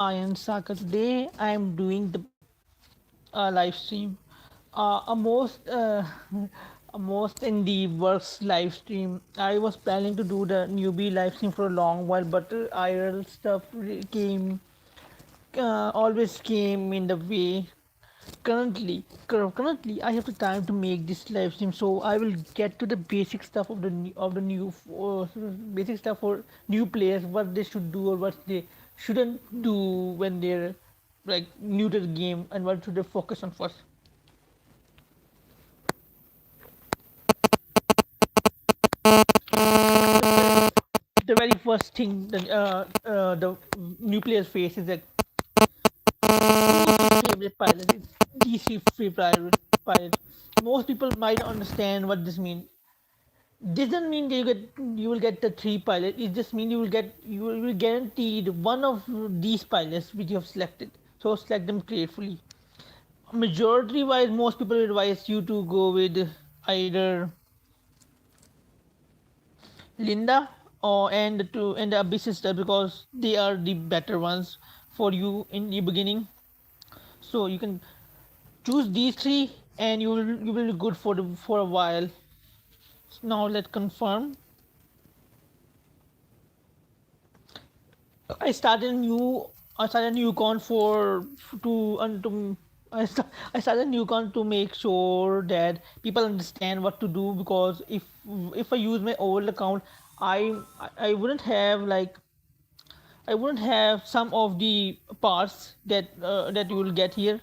I am Saga. Today I am doing the live stream. A most a most in the works live stream. I was planning to do the newbie live stream for a long while, but IRL stuff came always came in the way. Currently, I have the time to make this live stream, so I will get to the basic stuff of the new basic stuff for new players, what they should do or what they shouldn't do when they're like new to the game, and what should they focus on first. The very first thing that the new players face is that favorite pilot is DC free pilot. Most people might understand what this means. Doesn't mean that you will get the three pilots. It just means you will be guaranteed one of these pilots which you have selected. So select them carefully. Majority wise, most people advise you to go with either Linda or and the Abyss sister, because they are the better ones for you in the beginning. So you can choose these three and you will be good for a while. Now let's confirm. I started a new I started a new account for to I started a new account to make sure that people understand what to do, because if I use my old account, I I wouldn't have some of the parts that you will get here,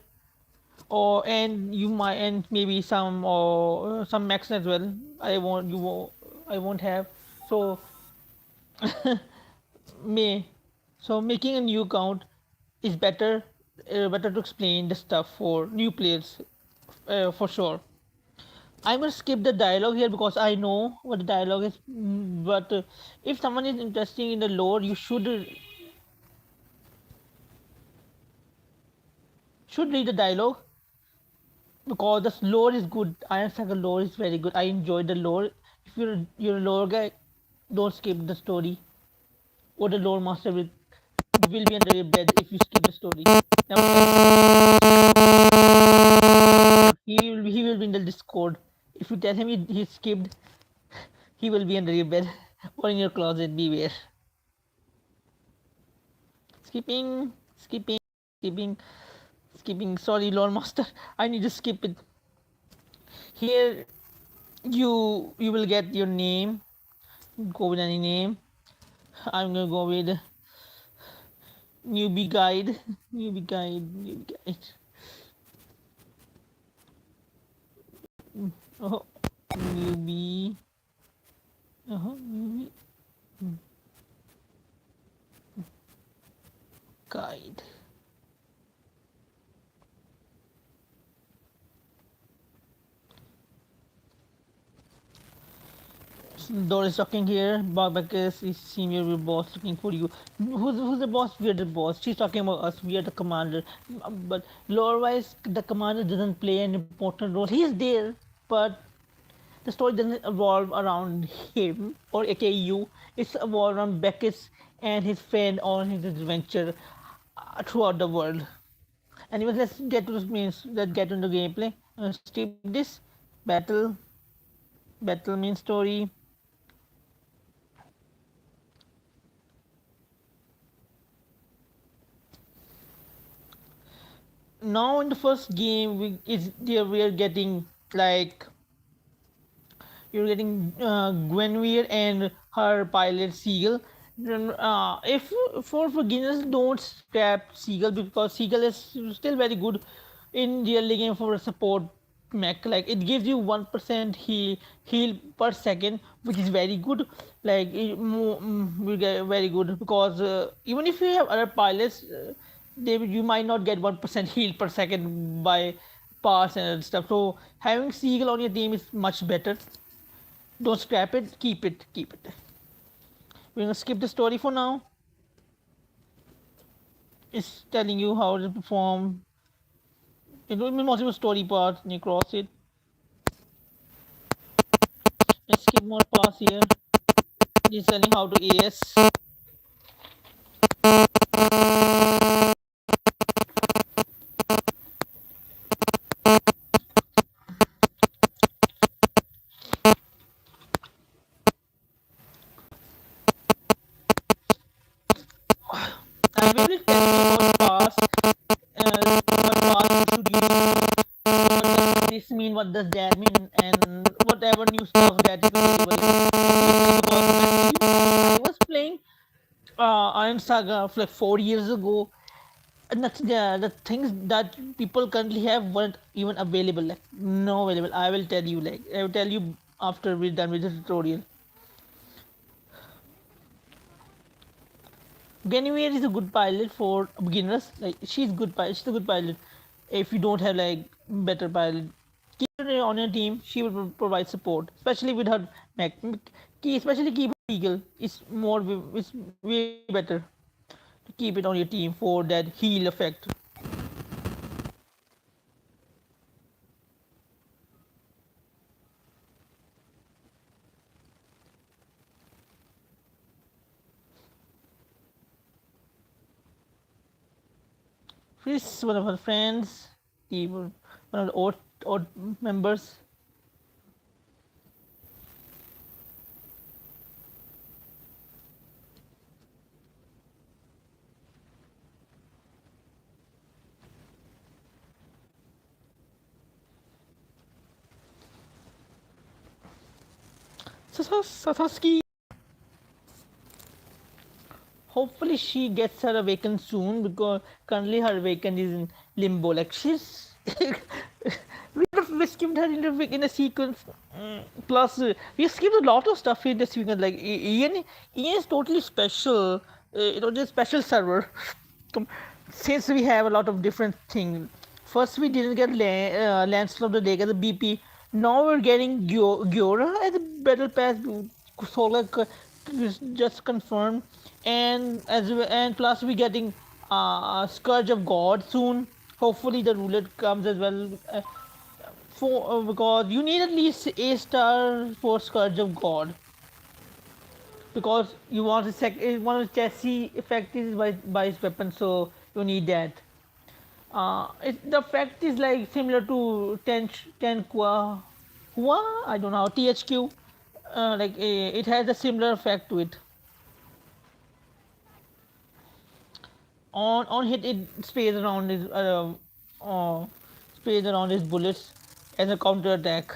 or and you might, and maybe some, or some mechs as well. I won't have. So may so making a new account is better to explain the stuff for new players, for sure. I'm gonna skip the dialogue here because I know what the dialogue is, but if someone is interested in the lore, you should read the dialogue, because the lore is good. Iron Saga lore is very good. I enjoy the lore. If you're a lore guy, don't skip the story, or the lore master will be under your bed if you skip the story. He will be in the Discord. If you tell him he skipped, he will be under your bed or in your closet. Beware. Skipping, skipping, skipping, skipping. Sorry, Lord Master. I need to skip it. Here, you will get your name. Go with any name. I'm gonna go with newbie guide. Newbie guide. Newbie guide. Oh, newbie. Newbie guide. Door is talking here. Barbacus is senior boss looking for you. Who's the boss? We are the boss. She's talking about us. We are the commander. But lore wise, the commander doesn't play an important role. He is there, but the story doesn't evolve around him or aka you. It's evolved around Beckus and his friend on his adventure throughout the world. Anyways, let's get into gameplay. Skip this battle. Battle main story. Now in the first game, we are getting like you're getting Gwenvere and her pilot Seagull. Then, if for beginners, don't scrap Seagull, because Seagull is still very good in the early game for a support mech. Like it gives you 1% heal per second, which is very good. Like we get very good, because even if you have other pilots, you might not get 1% heal per second by parts and stuff. So having Seagull on your team is much better. Don't scrap it, keep it, keep it. We're gonna skip the story for now. It's telling you how to perform. It will be multiple story parts and you cross it. Let's skip more parts here. It's telling how to AS. will tell you her past, her past should you use, what does this mean, what does that mean, and whatever new stuff that is available in this game. Because when I was playing Iron Saga like 4 years ago, and that's the things that people currently have weren't even available. Like no available. I will tell you. Like I will tell you after we're done with the tutorial. Guinevere is a good pilot for beginners. Like she's good pilot. She's a good pilot. If you don't have like better pilot, keep her on your team. She will provide support, especially with her mech. Especially keep her eagle. It's more. It's way better to keep it on your team for that heal effect. She's one of her friends. Even one of the odd members. Sasaki. Hopefully she gets her awakened soon because currently her awakened is in limbo. Like she's we skipped her in the sequence. Plus we skipped a lot of stuff in the sequence. Like Ian is totally special. Just special server. Since we have a lot of different things. First we didn't get Lancelot of the Lake as a BP. Now we're getting Giora as a battle pass. Solar just confirmed, and plus we getting Scourge of God soon. Hopefully the ruler comes as well. For because you need at least a star for Scourge of God, because you want to one of the chassis effect is by his weapon, so you need that. The effect is like similar to ten qua hua, I don't know, THQ. It has a similar effect to it. On hit it uh, sprays around his bullets as a counter attack.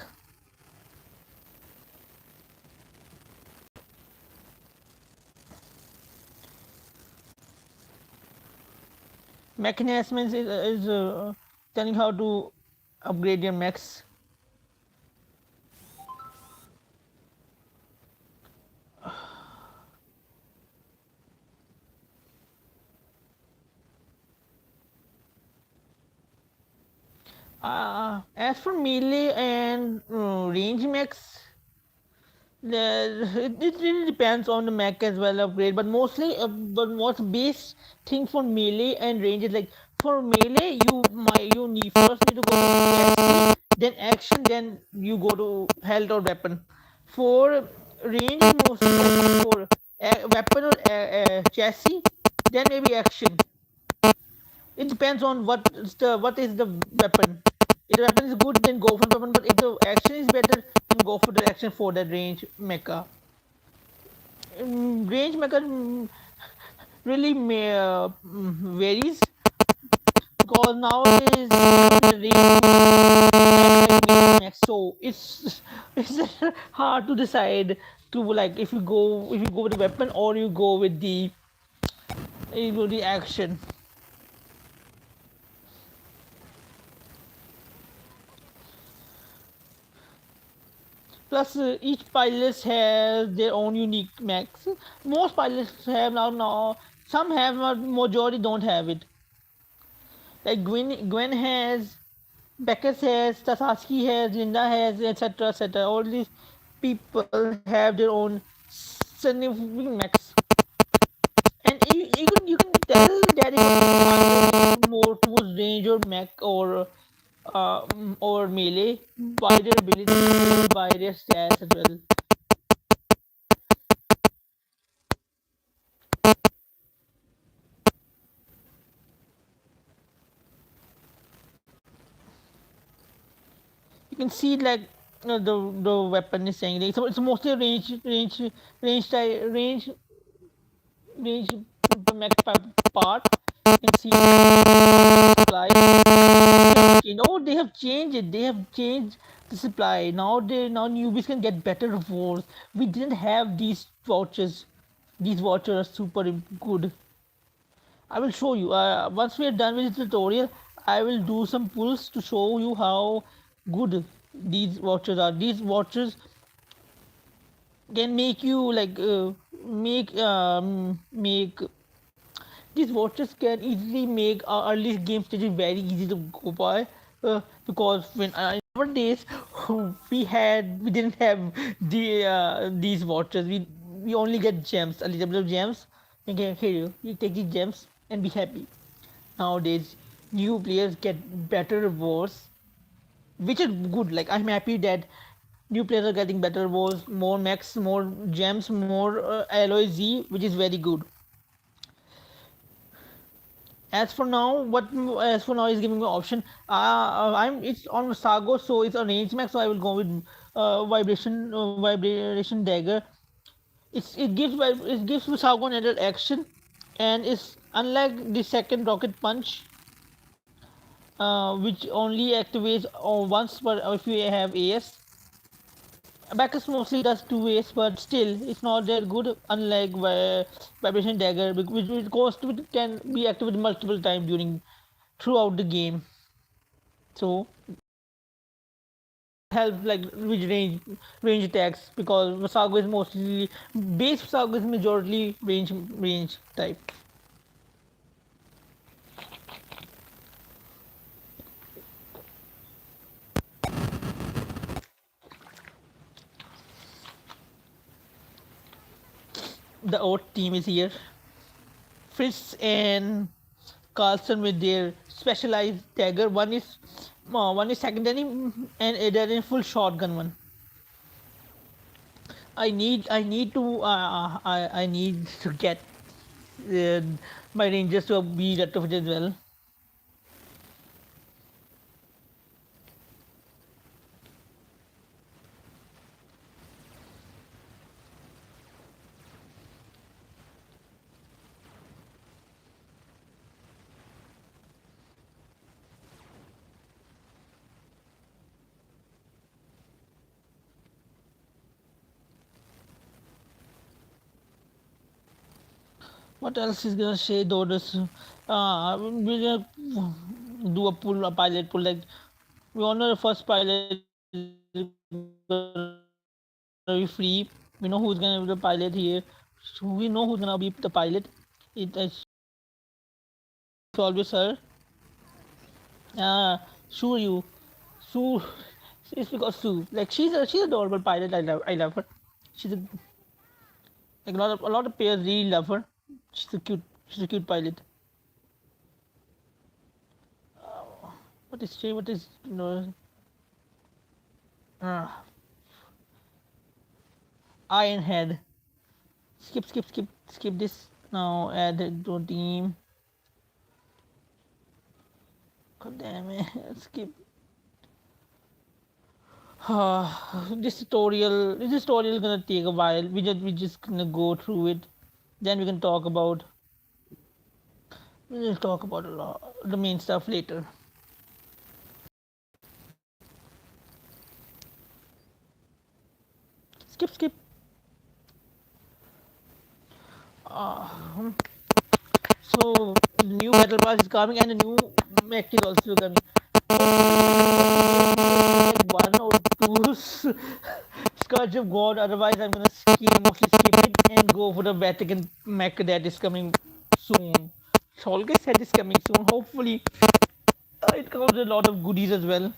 Mechanism is telling how to upgrade your mechs. As for melee and range mechs, it really depends on the mech as well upgrade, but mostly but what's base thing for melee and range is like for melee you need first need to go to chassis, then action, then you go to health or weapon. For range mostly like for weapon or chassis, then maybe action. It depends on what is the weapon. If the weapon is good, then go for the weapon. But if the action is better, then go for the action for that range mecha. Range mecha really varies because nowadays the range mech, so it's hard to decide to like if you go with the weapon or you go with the action. Plus, each pilot has their own unique mechs. Most pilots have now. Some have, but majority don't have it. Like Gwen has, Beckett has, Sasaki has, Linda has, etc. etc. All these people have their own significant mechs, and you can tell that it's more towards range or mech or melee by their ability, by their stats as well. You can see like the weapon is saying like, so it's mostly range range mech part. can see the supply. No, they have changed it. They have changed the supply. Now newbies can get better rewards. We didn't have these vouchers. These vouchers are super good. I will show you. Once we are done with the tutorial, I will do some pulls to show you how good these vouchers are. These vouchers can make you like make these watches can easily make our early game stages very easy to go by, because when in our days we didn't have these watches. We only get gems, a little bit of gems. Okay, here you take these gems and be happy. Nowadays, new players get better rewards, which is good. Like, I'm happy that new players are getting better rewards, more mechs, more gems, more alloy Z, which is very good. As for now is giving me option. I'm it's on Saga, so it's a range max, so I will go with vibration dagger. It gives Saga another action, and it's unlike the second rocket punch, which only activates once per if you have AS. Bacchus mostly does two ways, but still, it's not that good. Unlike vibration dagger, which can be activated multiple times throughout the game. So help like with range attacks, because Masago is mostly base Masago is majorly range type. The Oat team is here. Fritz and Carlson with their specialized dagger. One is secondary, and they're in full shotgun one. I need to get uh, my rangers to be retrofitted as well. What else is gonna say though? This we're gonna do a pilot pull. Like, we honor the first pilot gonna be free. We know who's gonna be the pilot here. So we know who's gonna be the pilot. It's always her. Sue you. Sue. It's because Sue. Like, she's adorable pilot. I love her. She's like a lot of players really love her. She's a cute pilot. What is she? What is uh, Iron Head? Skip this now. Add it to team. God damn it! Skip. This tutorial is gonna take a while. We just gonna go through it. Then we can talk about. We'll talk about a lot the main stuff later. Skip. Uh, so new battle pass is coming, and a new mech is also coming. Like one or two Scourge of God. Otherwise, I'm gonna mostly skip it and go for the Vatican mech that is coming soon. Solga said is coming soon. Hopefully, it comes with a lot of goodies as well.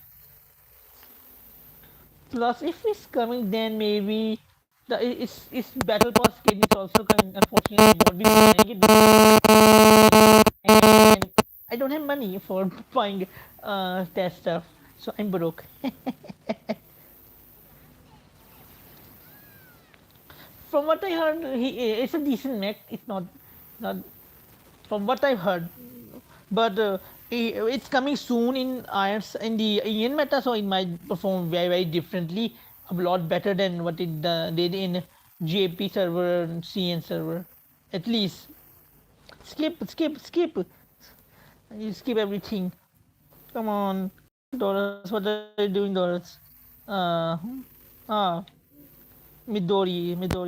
Plus, if it's coming, then maybe it's Battle Pass skin is also coming. Unfortunately, I won't be buying it, and I don't have money for buying that stuff, so I'm broke. From what I heard, it's a decent mech. It's not from what I've heard, but it's coming soon in the Ian meta, so it might perform very differently, a lot better than what it did in JP server and CN server, at least. Skip. You skip everything. Come on, Doris. What are you doing, Doris? Uh, ah, Midori. In the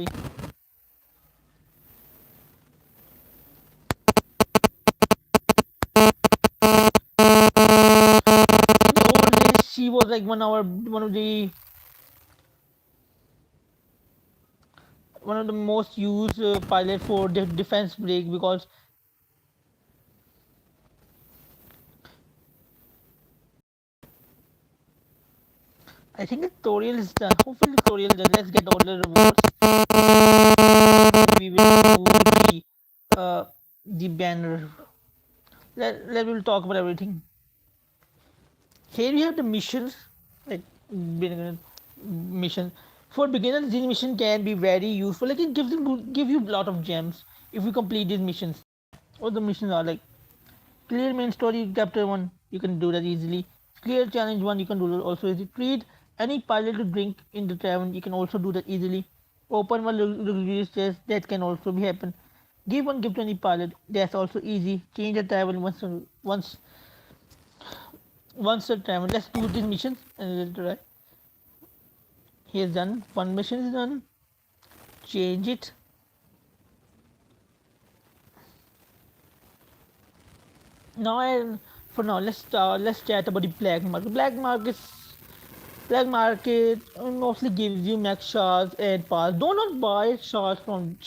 old days, she was like one of the most used pilot for defense break because I think the tutorial is done. Hopefully the tutorial is done. Let's get all the rewards. We will do the banner. Let we'll talk about everything. Here we have the missions, like beginner mission. For beginners, this mission can be very useful. Like it give you a lot of gems if you complete these missions. What the missions are like clear main story chapter one, you can do that easily. Clear challenge one, you can do that also easily. Treat any pilot to drink in the tavern, you can also do that easily. Open one luxurious chest, that can also be happen. Give one gift to any pilot, that's also easy. Change the tavern once a tavern. Let's do this mission and let's try. Here's done. One mission is done. Change it. Now for now let's chat about the black market. Black market mostly gives you max shards and parts. Do not buy shards from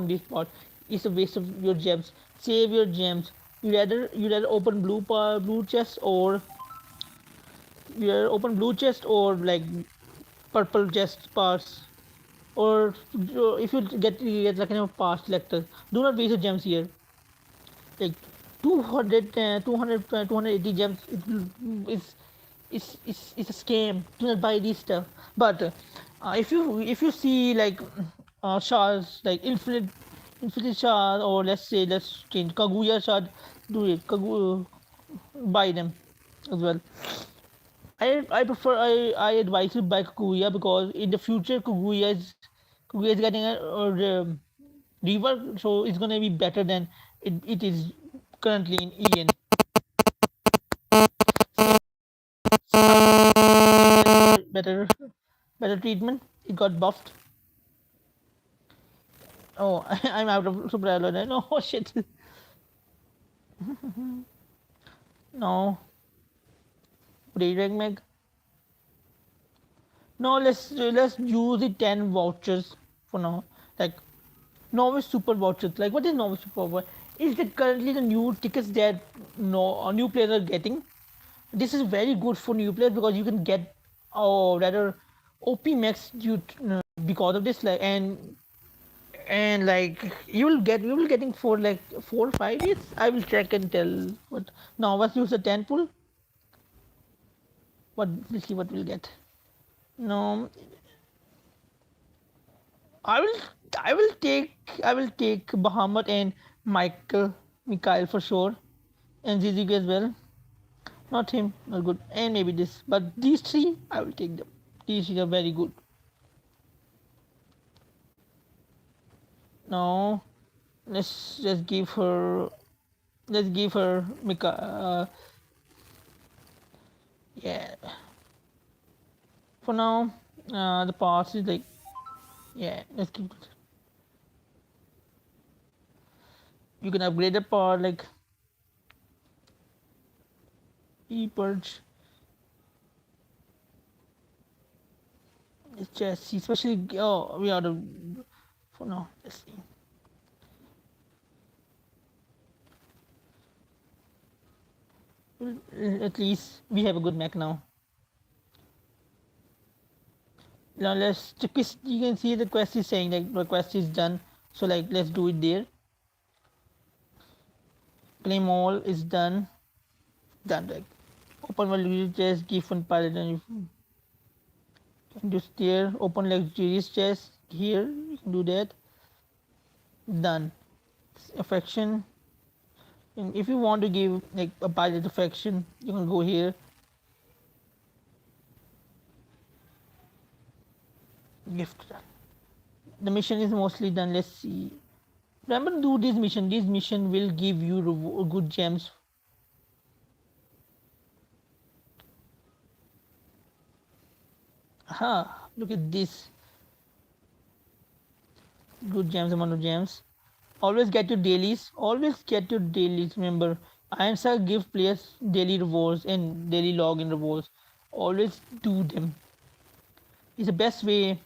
this spot. It's a waste of your gems. Save your gems. You rather open blue chest or like purple chest parts or if you get like parts selector. Do not waste your gems here. Like 200, 280 gems. It's a scam. Do not buy this stuff. But if you see like shards like infinite shard or let's change Kaguya shard, do it. Buy them as well. I advise you buy Kaguya because in the future Kaguya is getting a rework, so it's gonna be better than it is currently in EN. Better better treatment. It got buffed. Oh, I'm out of super alloy. No, oh, shit. No, redirect meg. No, let's use the 10 vouchers for now. Like novice super vouchers. Like what is novice super voucher? Is that currently the new tickets that new players are getting? This is very good for new players because you can get rather OP max due because of this like and like you will getting for like 4 or 5 years. I will check and tell what now let's use the 10 pool. What we'll see what we'll get. No, I will I will take Bahamut and Mikhail for sure and Zizik as well. Not him, not good. And maybe this. But these three I will take them. These three are very good. Now let's give her Mika yeah. For now the parts is like yeah, let's keep it. You can upgrade the part like E-Purge. It's just especially we are the for now. Let's see. At least we have a good mech now. Now you can see the quest is saying like the quest is done. So like let's do it there. Claim all is done. Done like open value chest, give one pilot and you can just there. Open luxurious chest here. You can do that. Done. Affection. And if you want to give like a pilot affection, you can go here. Gift. The mission is mostly done. Let's see. Remember, do this mission. This mission will give you good gems. Huh, look at this. Good gems, amount of gems. Always get your dailies. Always get your dailies. Remember, Iron Saga give players daily rewards and daily login rewards. Always do them. It's the best way.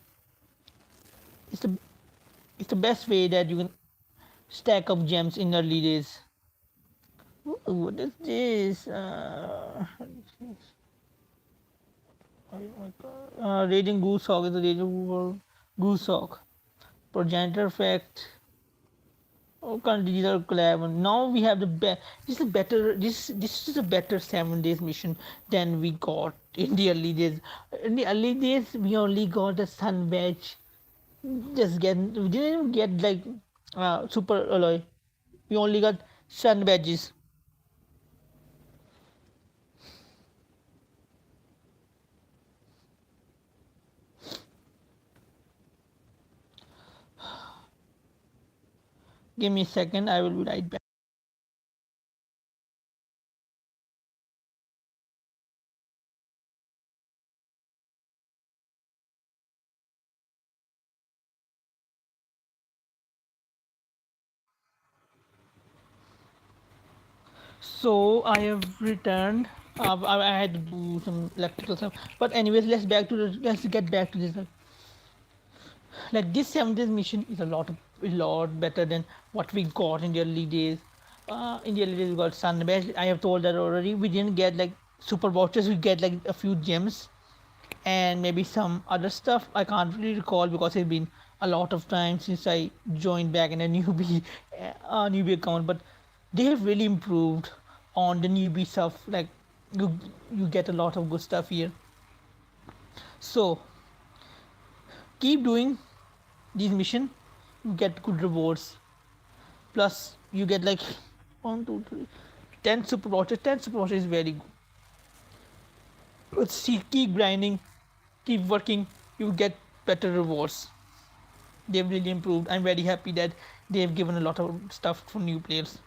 It's the it's the best way that you can stack up gems in early days. Ooh, what is this? Oh my god. Raging Goose Hawk is a Raging Goose Hawk. Progenitor effect. Oh, can't these are collab. Now we have the best. This is better. This is a better 7 days mission than we got in the early days. In the early days, we only got the sun badge. Just get we didn't even get like super alloy. We only got sun badges. Give me a second. I will be right back. So I have returned. I had to do some electrical stuff. But anyways, let's get back to this. Like this 7 days mission is a lot better than what we got in the early days. In the early days we got sunbase. I have told that already. We didn't get like super vouchers. We get like a few gems and maybe some other stuff. I can't really recall because it's been a lot of time since I joined back in a newbie account. But they have really improved on the newbie stuff. Like you you get a lot of good stuff here. So keep doing these mission. You get good rewards. Plus you get like one, two, three, 10 super vouchers. 10 super vouchers is very good. But see, keep grinding, keep working. You get better rewards. They've really improved. I'm very happy that they've given a lot of stuff for new players.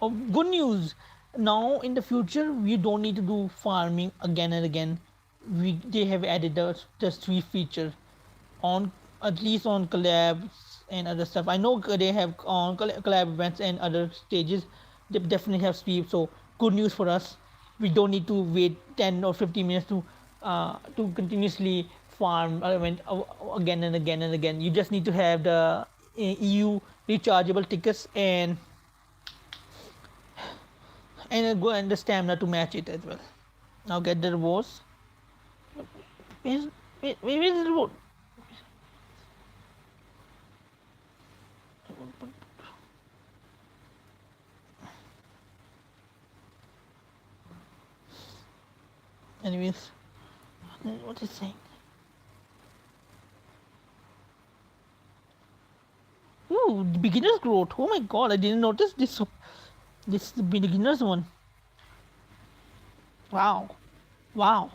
Oh, good news! Now in the future, we don't need to do farming again and again. They have added the sweep feature on at least on collabs and other stuff. I know they have on collab events and other stages. They definitely have sweep. So good news for us. We don't need to wait 10 or 15 minutes to continuously farm event again and again and again. You just need to have the EU rechargeable tickets and go and the stamina to match it as well. Now get the rewards. Where's, where's the reward? Anyways, what is saying? Ooh, the beginner's growth. Oh my god, I didn't notice this. This is the beginner's one. Wow. Wow.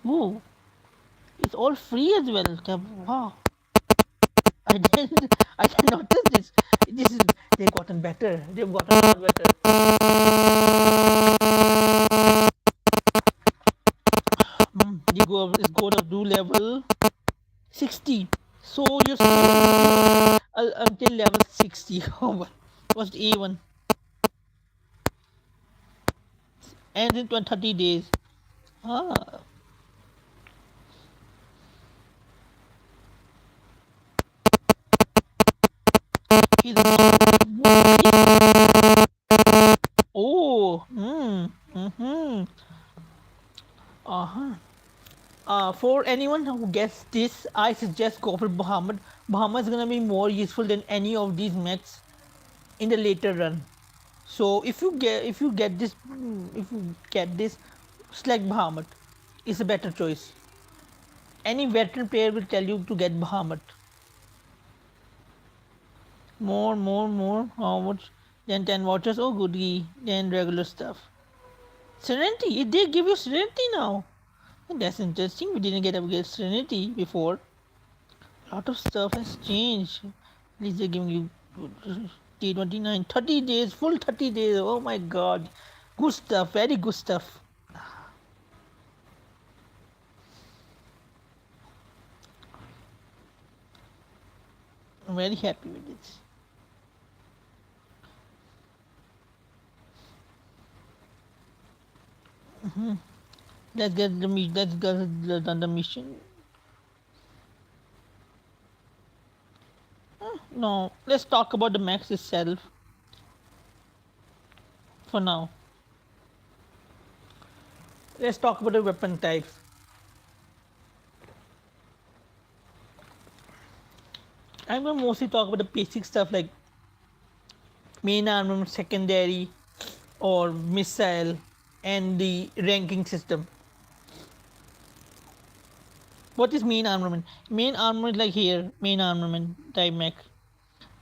Ooh, it's all free as well. Wow. I didn't notice this. This is they've gotten better. They've gotten a lot better. Go to do level 60. So you're still until level 60. Oh, what's the A1? And in 30 days. Ah. Oh. Uh-huh. For anyone who gets this, I suggest go for Bahamut. Bahamut is gonna be more useful than any of these mechs in the later run. So if you get this, select Bahamut. It's a better choice. Any veteran player will tell you to get Bahamut. More. How much? Then 10 vouchers. Oh, goody. Then regular stuff. Serenity. They give you Serenity now. That's interesting. We didn't get Serenity before. A lot of stuff has changed. At least they're giving you T29, 30 days, full 30 days. Oh my god. Good stuff, very good stuff. I'm very happy with this. Let's get the let's get done the mission. No, let's talk about the max itself for now. Let's talk about the weapon types. I'm gonna mostly talk about the basic stuff like main armament, secondary, or missile, and the ranking system. What is main armament? Main armament like here, main armament type mech.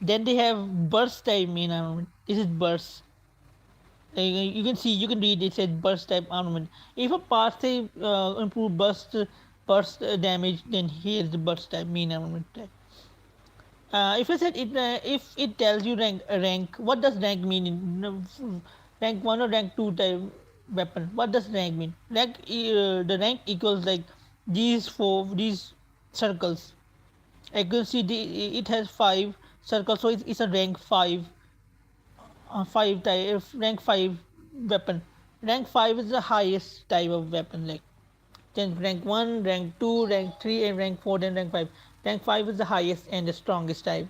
Then they have burst type main armament. This is burst. You can see, you can read it says burst type armament. If a part say improve burst damage, then here's the burst type main armament type. If I said it, if it tells you rank, what does rank mean in rank one or rank two type weapon? What does rank mean? Rank the rank equals like these circles. I can see it has five circles, so it's a rank five, five type rank five weapon. Rank five is the highest type of weapon. Like then rank one, rank two, rank three, and rank four, then rank five. Rank five is the highest and the strongest type.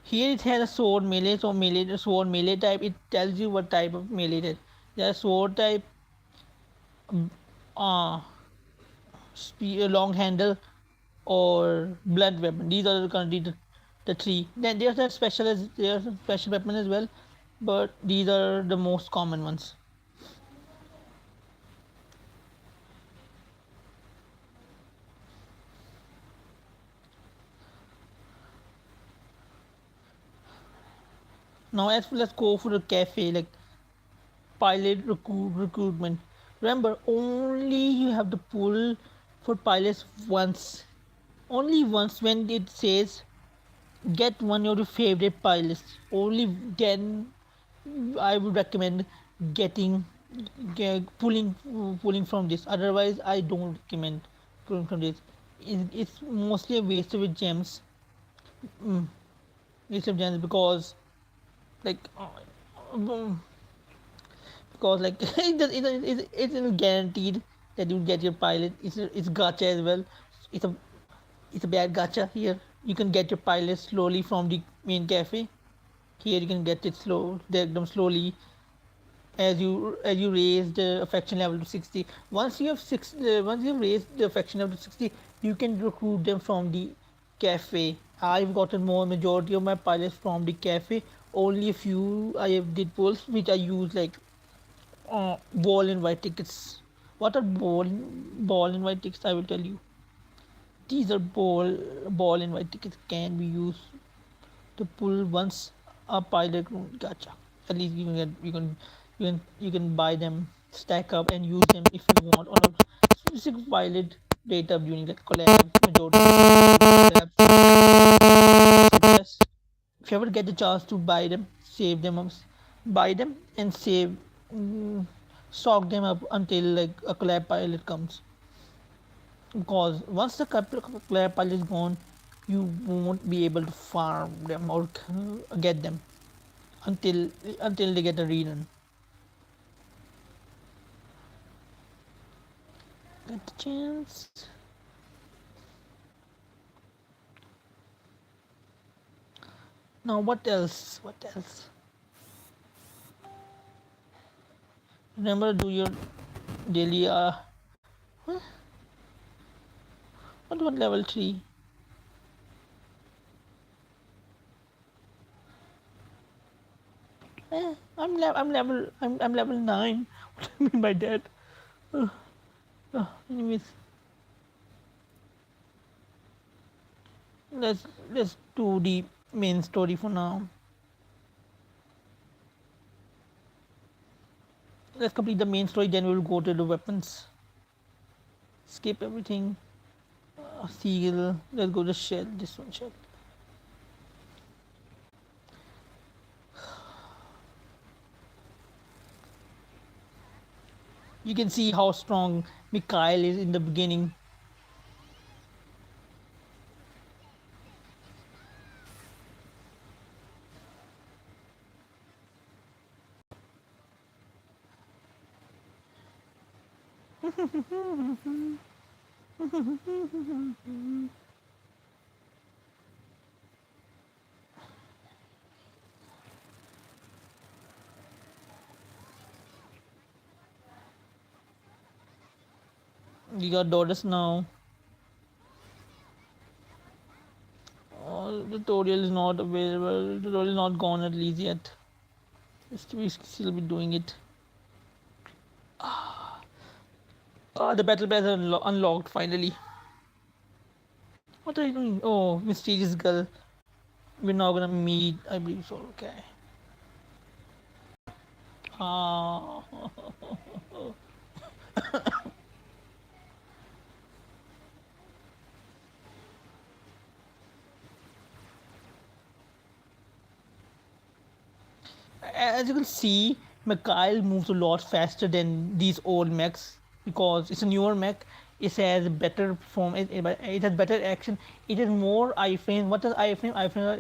Here it has a sword melee, so melee the sword melee type. It tells you what type of melee it is. There's sword type, uh, long handle, or blunt weapon. These are currently the three. Then there's a special weapon as well, but these are the most common ones. Now let's go for the cafe like pilot recruitment. Remember, only you have to pull for pilots once. Only once when it says get one of your favorite pilots. Only then I would recommend getting pulling from this. Otherwise, I don't recommend pulling from this. It's mostly a waste of gems. Mm, waste of gems because like because like it's guaranteed that you get your pilot. It's gacha as well. It's a it's a bad gacha here. You can get your pilot slowly from the main cafe. Here you can get it them slowly as you raise the affection level to 60. Once you have raised the affection level to 60, you can recruit them from the cafe. I've gotten more majority of my pilots from the cafe. Only a few I have did pulls which I use like ball and white tickets. What are ball and white tickets? I will tell you. These are ball and white tickets can be used to pull once a pilot gacha. At least you can buy them, stack up and use them if you want on a specific pilot data during the collab majority collabs. If you ever get the chance to buy them, save them, buy them and save, mm, stock them up until like a collab pilot comes. Because once the collab pilot is gone, you won't be able to farm them or get them until they get a rerun. Get the chance. Now what else? What else? Remember do your daily what level 3? I'm level 9. What do you mean by that? Anyways, let's do the main story for now. Let's complete the main story, then we'll go to the weapons. skip everything. Seal. Let's go to shell. This one shell. You can see how strong Mikhail is in the beginning. You got daughters now. The tutorial is not available. The tutorial is not gone at least yet. We still be doing it. The battle pass is unlocked finally. What are you doing? Oh, mysterious girl. We're now gonna meet. I believe so. Okay. Ah. As you can see, Mikhail moves a lot faster than these old mechs because it's a newer mech. It has better form. It has better action. It has more iframes. What is iframe? Iframe are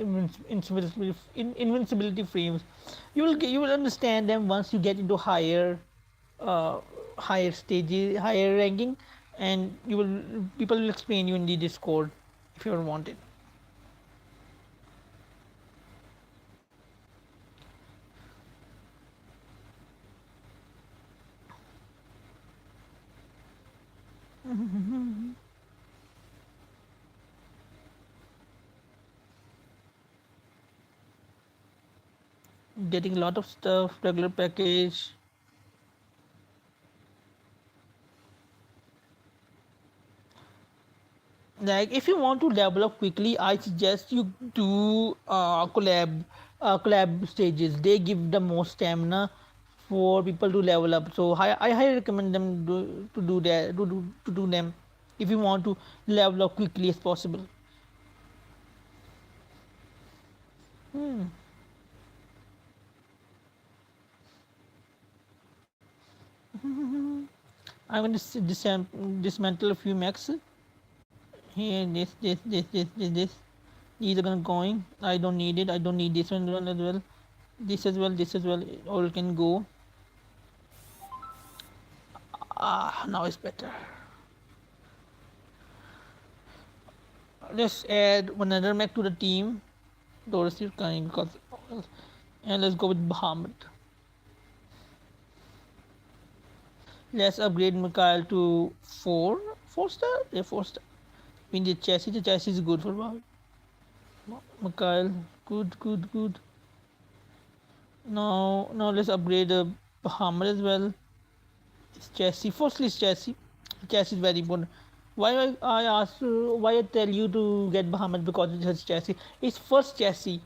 invincibility frames. You will understand them once you get into uh, higher stages, higher ranking, and you will people will explain you in the Discord if you want it. Getting a lot of stuff, regular package. Like if you want to level up quickly, I suggest you do collab stages. They give the most stamina for people to level up. So I highly recommend them to do that to do them if you want to level up quickly as possible. Hmm. I'm going to dismantle a few mechs. Here, this. These are gonna going. I don't need it. I don't need this one as well. This as well. This as well. All can go. Ah, now it's better. Let's add another mech to the team. Doris is coming because, and let's go with Bahamut. Let's upgrade Mikhail to 4 star. Yeah, 4 star. We need chassis. The chassis is good for Bahamut. Mikhail, good. Now let's upgrade the Bahamut as well. It's chassis. Firstly, it's chassis. Chassis is very important. Why I asked, why I tell you to get Bahamut because it has chassis. It's first chassis.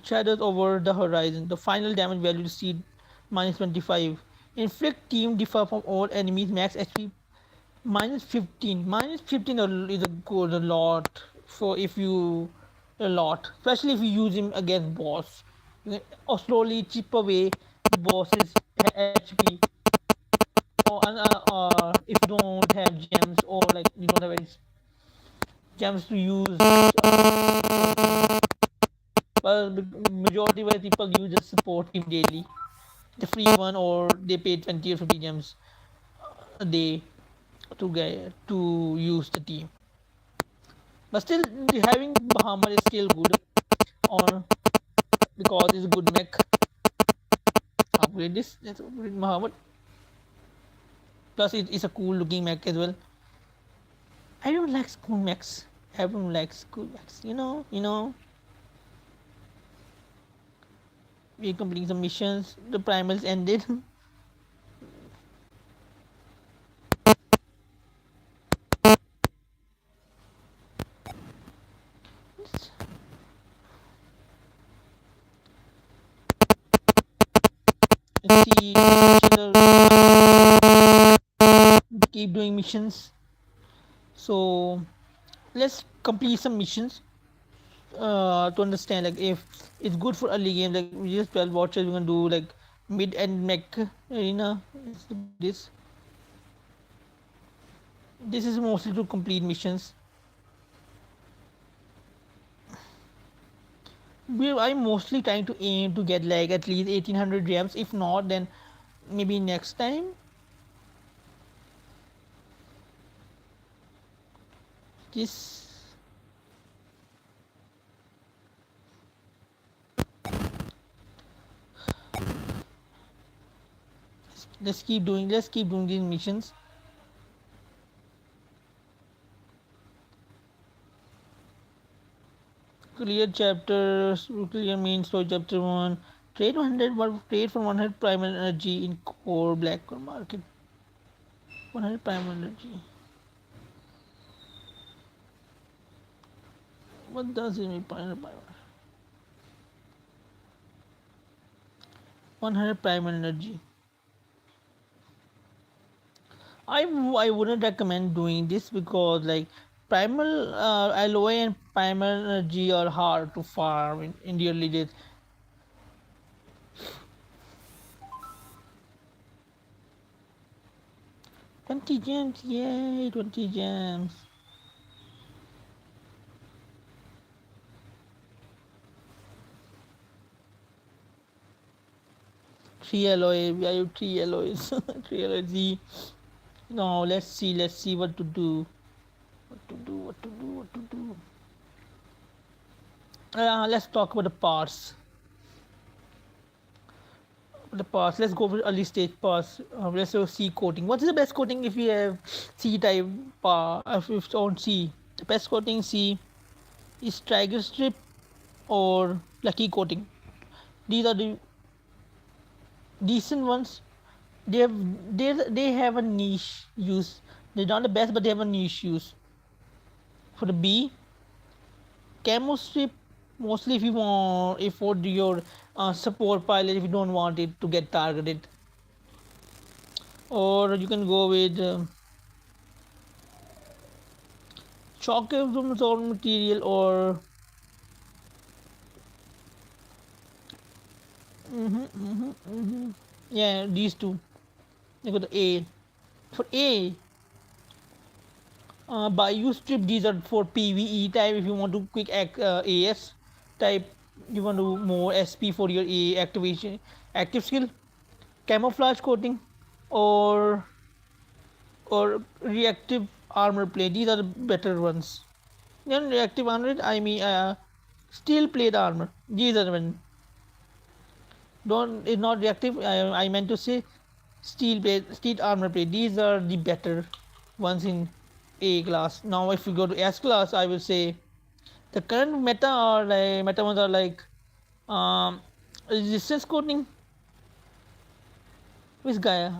Shadows over the horizon. The final damage value received -25. Inflict team differ from all enemies. Max HP -15. -15 is a lot for if you a lot, especially if you use him against boss. Or slowly chip away the boss's HP. Or if you don't have gems or like you don't have any gems to use. Well, majority where people use the support team daily, the free one, or they pay 20 or 50 gems a day to use the team. But still, having Bahamut is still good, or because it's a good mech. Upgrade this. Let's upgrade Bahamut. Plus, it's a cool looking mech as well. I don't like school mechs. Everyone likes school mechs. You know. We're completing some missions. The primals ended. Let's see. keep doing missions. So let's complete some missions to understand like if it's good for early game. Like we just 12 watches, we're gonna do like mid and mech arena. Let's look at this. This is mostly to complete missions. I'm mostly trying to aim to get like at least 1800 gems. If not, then maybe next time. This let's keep doing these missions. Clear chapters, clear main story chapter 1. Trade 100, trade for 100 primal energy in core black market. 100 primal energy. What does it mean, primal? 100 primal energy. I wouldn't recommend doing this because like primal alloy and primal energy are hard to farm in the early days. 20 gems, yay, 20 gems. Three alloy, we have three alloys. Three alloys. Now let's see what to do. What to do. Let's talk about the parts. The parts. Let's go for early stage parts. Let's go C coating. What is the best coating if you have C type if it's on C? The best coating C is Tiger Strip or Lucky coating. These are the decent ones. They have a niche use. They're not the best, but they have a niche use. For the B, camo strip mostly if you want if for your support pilot if you don't want it to get targeted, or you can go with shock absorber material or yeah, these two. You got the A. For A, Bayou strip, these are for PvE type. If you want to quick AS type, you want to more SP for your A activation active skill. Camouflage coating or reactive armor plate. These are the better ones. Then reactive armor, I mean steel plate armor. These are the one. Don't is not reactive. I meant to say steel armor plate. These are the better ones in A class. Now, if you go to S class, I will say the current meta ones are like um, resistance coating with Gaia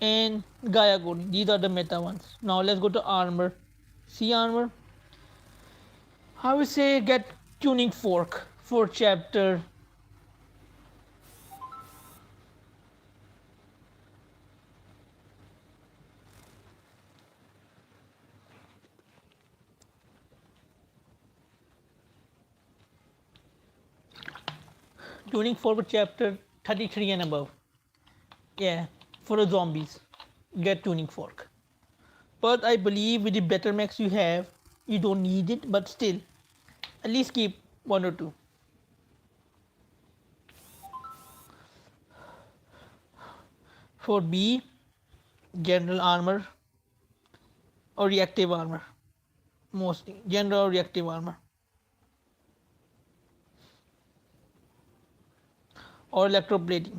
and Gaia coating. These are the meta ones. Now let's go to armor. C armor. I will say get tuning fork for chapter. Tuning fork for chapter 33 and above. Yeah, for the zombies, get tuning fork. But I believe with the better mechs you have, you don't need it. But still, at least keep one or two. For B, general armor or reactive armor. Mostly general or reactive armor or electroplating.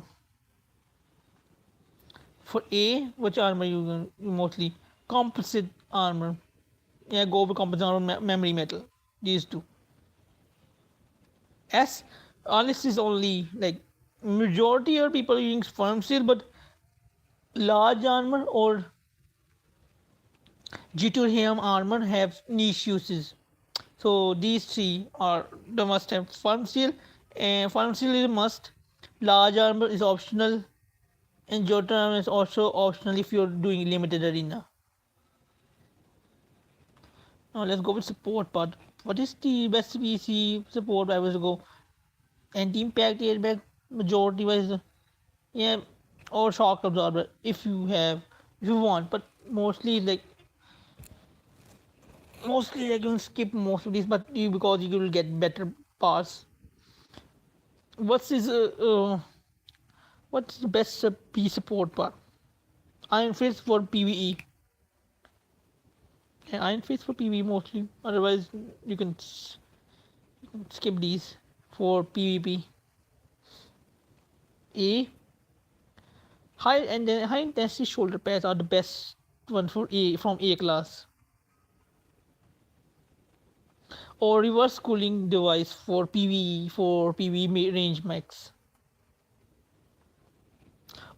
For A, which armor you mostly composite armor. Yeah, go with composite armor, memory metal. These two. S, honest is only like majority of people using firm steel, but large armor or G2 armor have niche uses. So these three are the must have. Firm steel is a must. Large armor is optional. And Jotun is also optional if you're doing limited arena. Now let's go with support part. What is the best PC support I was to go? Anti-impact airbag majority wise, yeah, or shock absorber if you want, but mostly like you can skip most of these, but you because you will get better parts. What's is what's the best P support part? Iron Fist for PvE. Yeah, Iron Fist for PvE mostly. Otherwise, you can skip these for PvP. A high intensity shoulder pads are the best one for A from A class. Or reverse cooling device for PvE range max.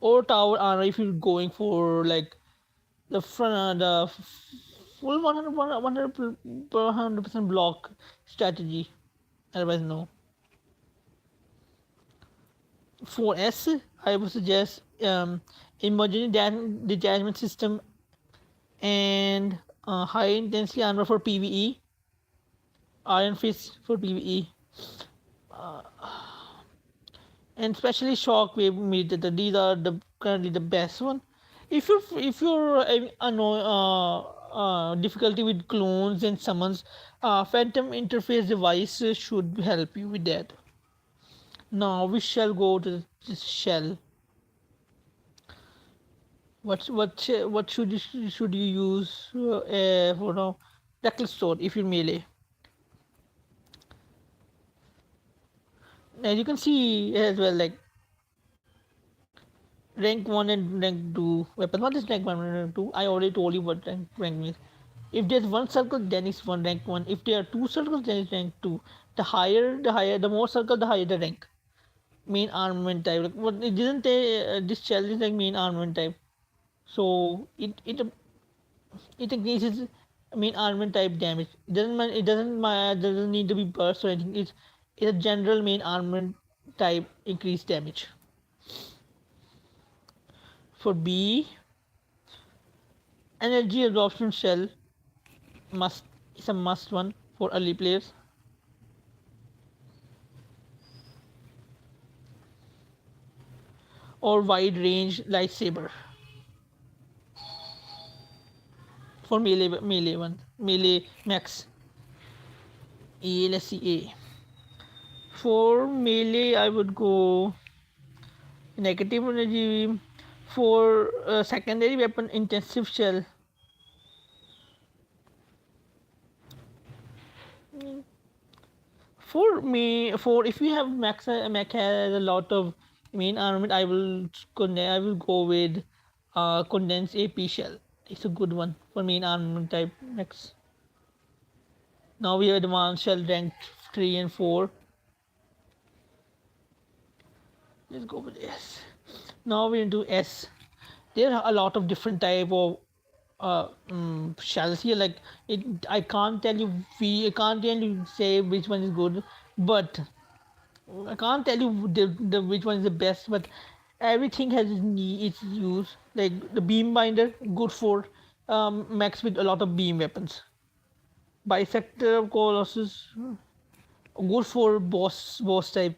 Or tower armor if you're going for like the front the full 100% block strategy. Otherwise, no. For S, I would suggest emergency detachment system and high intensity armor for PvE, Iron Fist for PvE, and especially Shockwave meter. These are currently the best one. If you're difficulty with clones and summons, Phantom interface device should help you with that. Now we shall go to this shell. What should you use for now? Reckless sword if you're melee. As you can see as well, like rank 1 and rank 2 weapons. What is rank 1 and rank 2? I already told you what rank means. If there's one circle, then it's one rank 1. If there are two circles, then it's rank 2. The more circle, the higher the rank. Main armament type. Like, what it didn't this challenge is like main armament type. So it increases main armament type damage. It doesn't need to be burst or anything. It's a general main armament type increased damage. For B, energy absorption shell must is a must one for early players. Or wide range lightsaber for melee max. Let's see A. For melee, I would go negative energy. For secondary weapon, intensive shell. For me, for if you have mech has a lot of main armament, I will go with condensed AP shell. It's a good one for main armament type mechs. Now we have advanced shell ranked 3 and 4. Let's go with S. Now we're into S. There are a lot of different type of shells here. Like I can't tell you. I can't tell you say which one is good, but I can't tell you the which one is the best. But everything has its use. Like the beam binder, good for max with a lot of beam weapons. Bisector of Colossus, good for boss type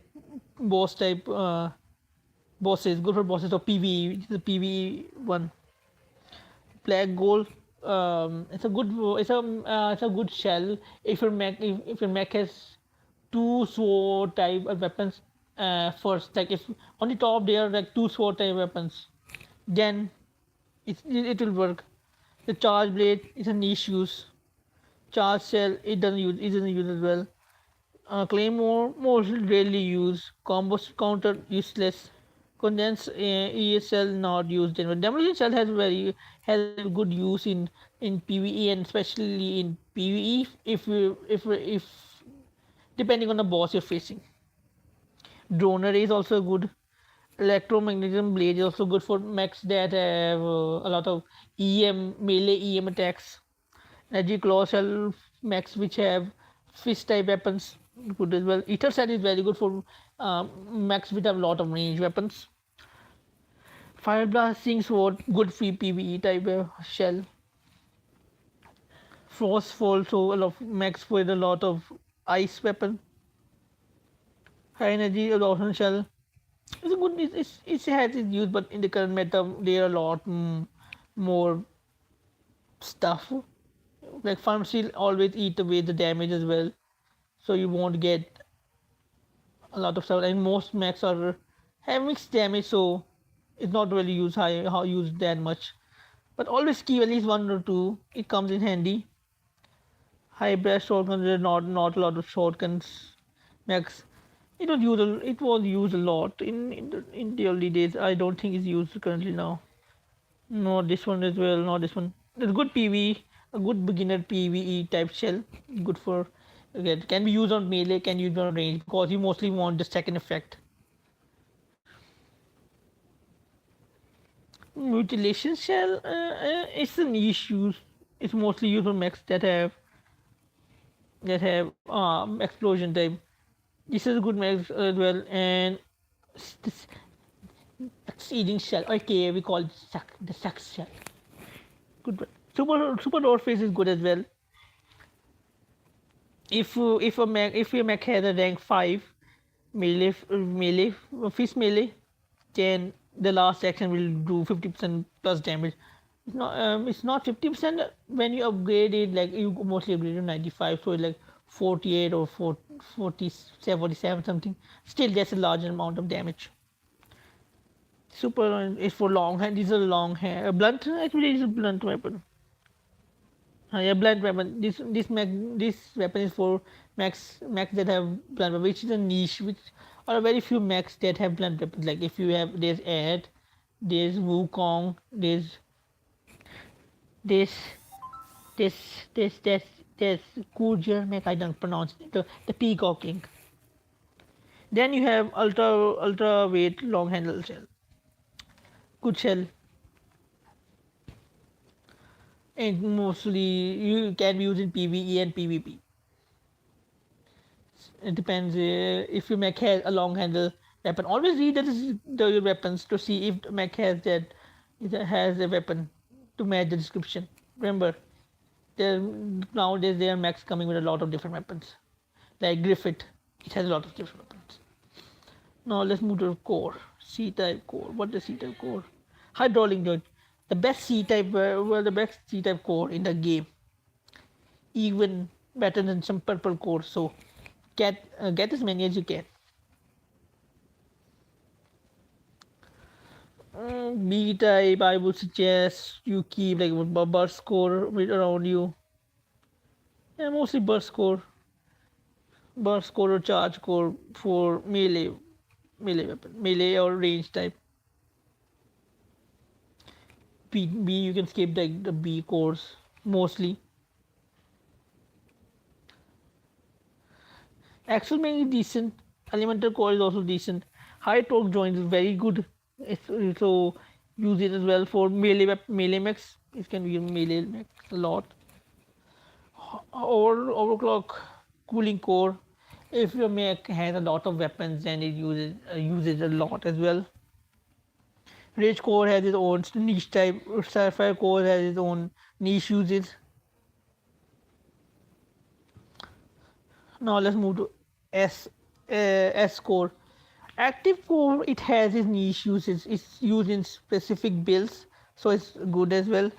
bosses, good for bosses of PvE. The PvE one. Black gold. It's a good shell. If your mech has two sword type of weapons, first, like if on the top there are like two sword type weapons, then it will work. The charge blade is a niche use. Charge shell it doesn't use as well. Claymore more rarely used. Combo counter useless. Condense ESL not used. Demolition shell has good use in PVE and especially in PVE if depending on the boss you're facing. Droner is also good. Electromagnetism blade is also good for mechs that have a lot of melee EM attacks. Energy claw shell mechs which have fist type weapons good as well. Ether cell is very good for mechs which have a lot of range weapons. Fire blasting sword, good free PvE type shell. Frost fall, so a lot of max with a lot of ice weapon. High energy absorption shell. It's a good. It has its use, but in the current meta, there are a lot more stuff. Like farm steel always eat away the damage as well, so you won't get a lot of stuff. And most mechs are have mixed damage, so it's not really used high how used that much. But always keep at least one or two. It comes in handy. High breast shotguns are not a lot of shotguns. Mechs. It was used a lot in the early days. I don't think it's used currently now. Not this one as well. Not this one. There's good PvE, a good beginner PvE type shell. Good for again. Can be used on melee. Can use on range because you mostly want the second effect. Mutilation shell. It's a niche use. It's mostly used for mechs that have explosion type. This is a good mech as well, and this succeeding shell. Okay, we call it the sucks shell. Good. Super door face is good as well. If your mech has a rank 5 melee fist melee, then the last action will do 50% plus damage. It's not 50% when you upgrade it, like you mostly upgrade to 95, so it's like 48 or 47 something. Still that's a large amount of damage. Super is for long hand. These are long hand. Blunt actually is a blunt weapon. Yeah, blunt weapon. This weapon is for mechs that have blunt weapon, which is a niche. Which are very few mechs that have blunt weapons. Like if you have there's Ed, there's Wukong, there's this this Courier mech. I don't pronounce it. The peacocking. Then you have ultra weight long handle shell. Good shell. And mostly you can be used in PvE and PvP. It depends if your mech has a long handle weapon. Always read the weapons to see if the mech has a weapon to match the description. Remember, nowadays there are mechs coming with a lot of different weapons. Like Griffith, it has a lot of different weapons. Now let's move to core. C-type core. What is C-type core? Hydraulic joint. The best C-type were the best C-type core in the game. Even better than some purple core. So get as many as you can. B type, I would suggest you keep like a burst core around you. Yeah, mostly burst core or charge core for melee weapon, melee or range type. B you can skip the B cores mostly. Axle main is decent. Elemental core is also decent. High torque joint is very good. So use it as well for melee mechs. It can be melee mechs a lot. Overclock cooling core. If your mech has a lot of weapons, then it uses a lot as well. Rage core has its own niche type. Sapphire core has its own niche uses. Now let's move to S core. Active core, it has its niche uses. It's used in specific builds, so it's good as well.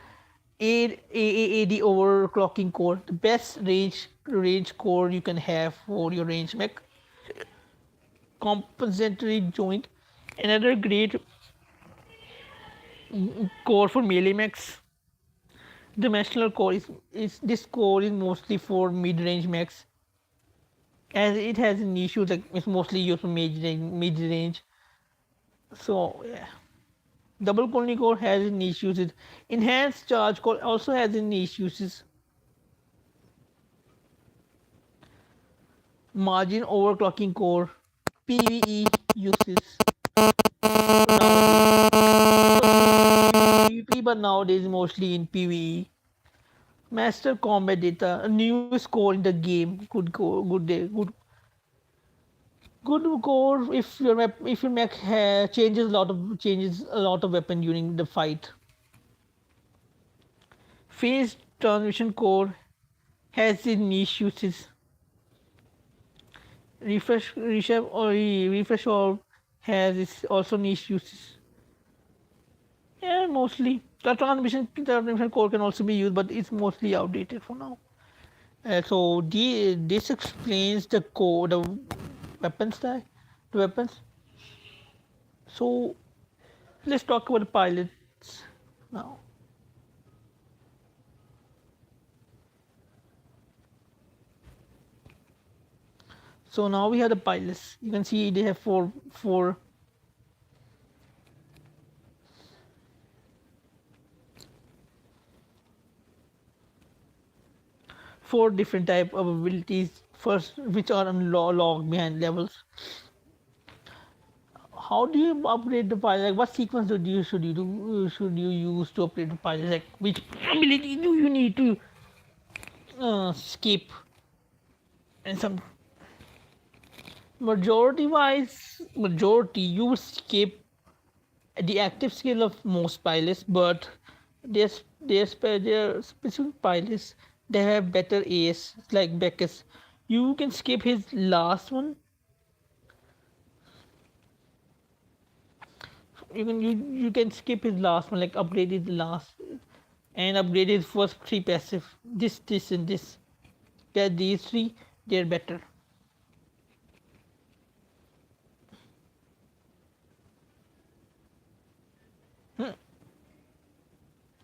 AD overclocking core, the best range core you can have for your range mech. Compensatory joint, another great core for melee mechs. Dimensional core is this core is mostly for mid-range mechs, as it has an issue like it's mostly used for mid range. So yeah. Double colony core has niche uses. Enhanced charge core also has niche uses. Margin overclocking core, PvE uses. PvP, but nowadays mostly in PvE. Master combat data, a newest core in the game. Good core, good day, good. Good core if your mech changes a lot of weapon during the fight. Phase transition core has its niche uses. Refresh orb has its also niche uses. Yeah, mostly the transmission core can also be used, but it's mostly outdated for now. This explains the core, the weapon style, the weapons. So let's talk about the pilots now. So now we have the pilots. You can see they have four different type of abilities. First, which are unlocked behind levels. How do you upgrade the pilot? Like, what sequence should you use to upgrade the pilot? Like, which ability do you need to skip? And some majority you would skip the active skill of most pilots, but there's specific pilots that have better AS, like Beckus. You can skip his last one. You can skip his last one, like upgrade his last and upgrade his first three passive. This, and this. Get these three, they're better.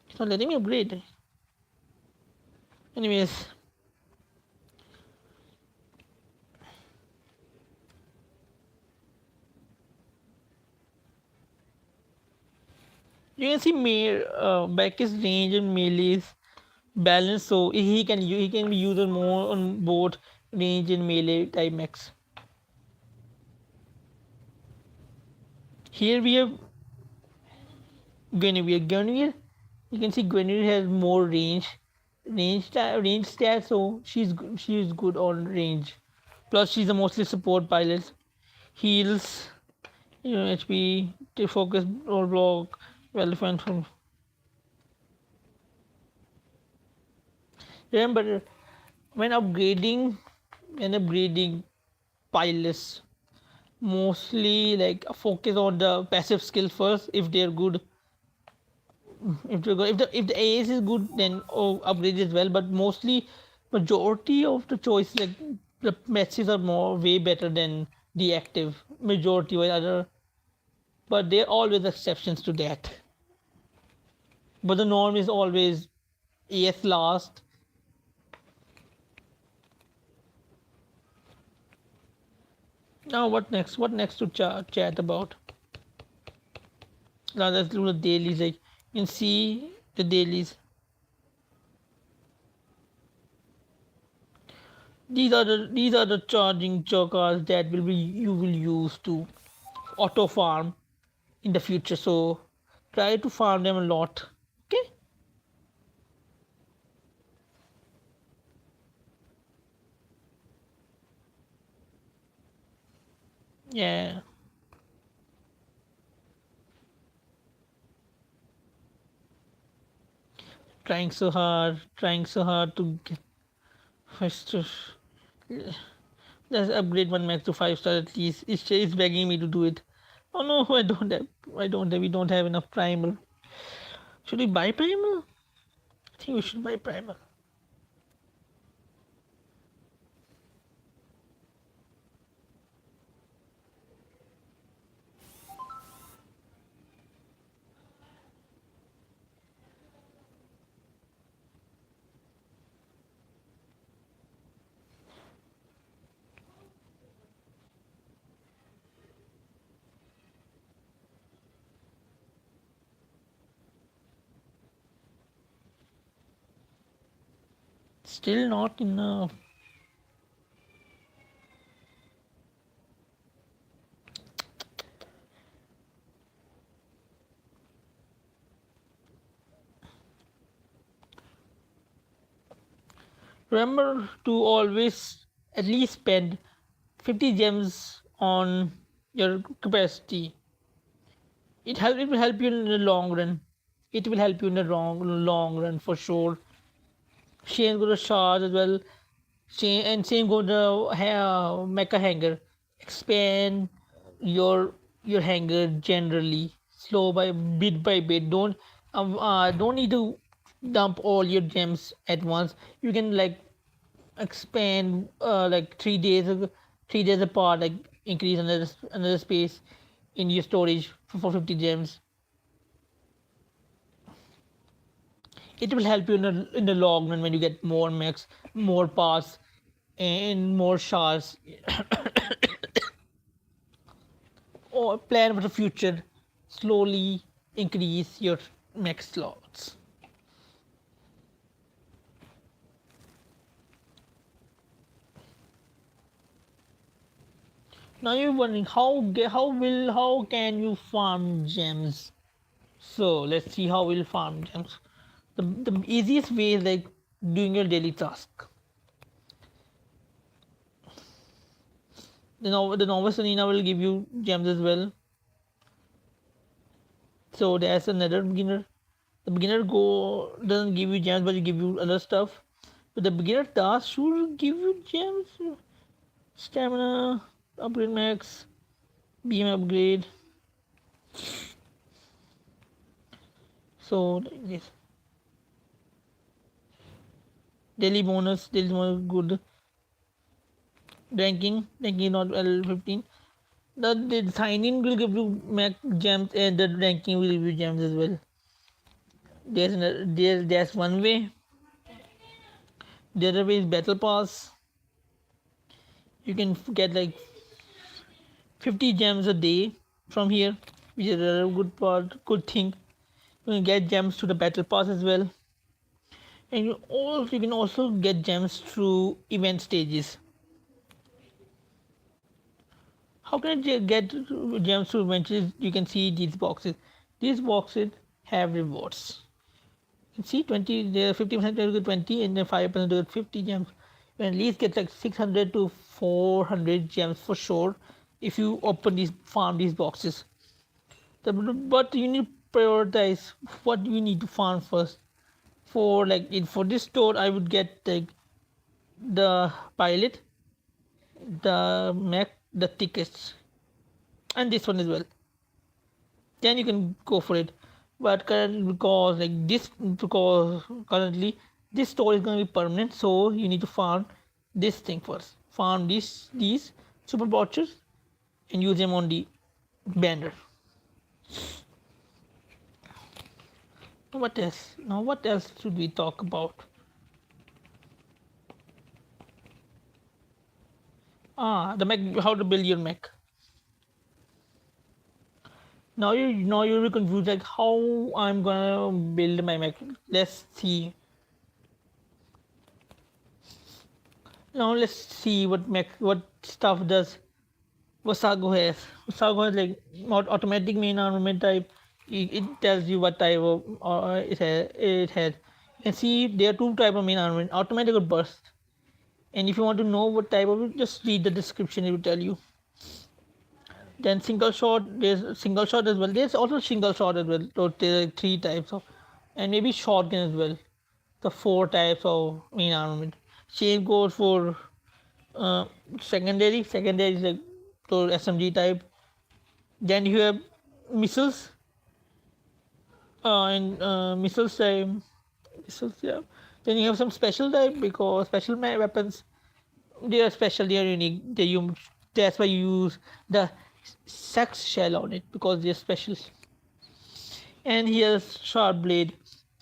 It's not letting me upgrade. Anyways, you can see Beckus range and melee is balanced, so he can be used on more on both range and melee type mechs. Here we have Guinevere. Guinevere, you can see Guinevere has more range stats, so she's good on range. Plus, she's a mostly support pilot. Heals, HP, to focus or block, well defined from. Remember, when upgrading, when upgrading pilots, mostly like focus on the passive skill first. If they're good, if the AS is good, then upgrade as well. But mostly, majority of the choices, like the matches are more way better than the active majority or other. But there are always exceptions to that. But the norm is always AS last. Now what next? What next to chat about? Now let's do the dailies. Like you can see the dailies. These are the charging chokers that you will use to auto farm in the future. So try to farm them a lot. Okay? Yeah. Trying so hard to get first. Let's upgrade one max to 5 star at least. It's begging me to do it. Oh no, I don't have. We don't have enough primal. Should we buy primal? I think we should buy primal. Still not enough. Remember to always at least spend 50 gems on your capacity. It will help you in the long run. It will help you in the long run for sure. Same go to charge as well. Same go to mecha hanger. Expand your your hanger generally, slow by bit. Don't need to dump all your gems at once. You can like expand like 3 days apart, like increase another space in your storage for 50 gems. It will help you in the long run when you get more mechs, more parts, and more shards. Or plan for the future. Slowly increase your mech slots. Now you're wondering how can you farm gems? So let's see how we'll farm gems. The easiest way is like doing your daily task. The novice arena will give you gems as well. So there's another beginner. The beginner go doesn't give you gems, but it give you other stuff. But the beginner task should give you gems, stamina, upgrade max, beam upgrade. So this daily bonus good. Ranking not L15. The sign in will give you max gems and the ranking will give you gems as well. There's one way. The other way is battle pass. You can get like 50 gems a day from here, which is a good thing. You can get gems to the battle pass as well, and you can also get gems through event stages. How can I get gems through event stages? You can see these boxes. These boxes have rewards. You can see 20, there 50% to get 20, and then 5% to get 50 gems. You can at least get like 600 to 400 gems for sure if you farm these boxes. But you need to prioritize what you need to farm first. For this store, I would get like the pilot, the mech, the tickets, and this one as well. Then you can go for it. But currently this store is going to be permanent, so you need to farm this thing first. Farm these super vouchers and use them on the banner. What else? Now, what else should we talk about? The mech. How to build your mech. Now you'll be confused like how I'm gonna build my mech. Let's see. Now let's see what stuff does Saga has. Saga has like not automatic main armament type. It tells you what type of it has. You can see there are two type of main armament: automatic or burst. And if you want to know what type of it, just read the description. It will tell you. Then single shot. There's single shot as well. There's also single shot as well. So there are three types of, and maybe shotgun as well. The four types of main armament. Same goes for secondary. Secondary is like the SMG type. Then you have missiles. And missiles type. Missiles, yeah. Then you have some special type because special weapons. They are special. They are unique. That's why you use the sex shell on it because they're special. And here's sharp blade.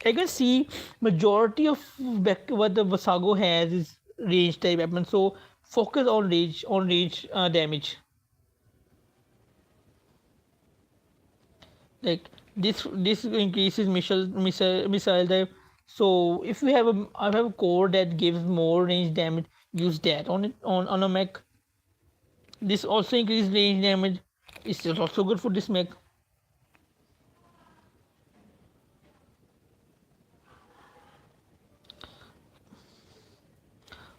I can see majority of what the Vasago has is range type weapon. So focus on range damage. Like this increases missile type. So if you have I have a core that gives more range damage, use that on it on a mech. This also increases range damage. It's also good for this mech.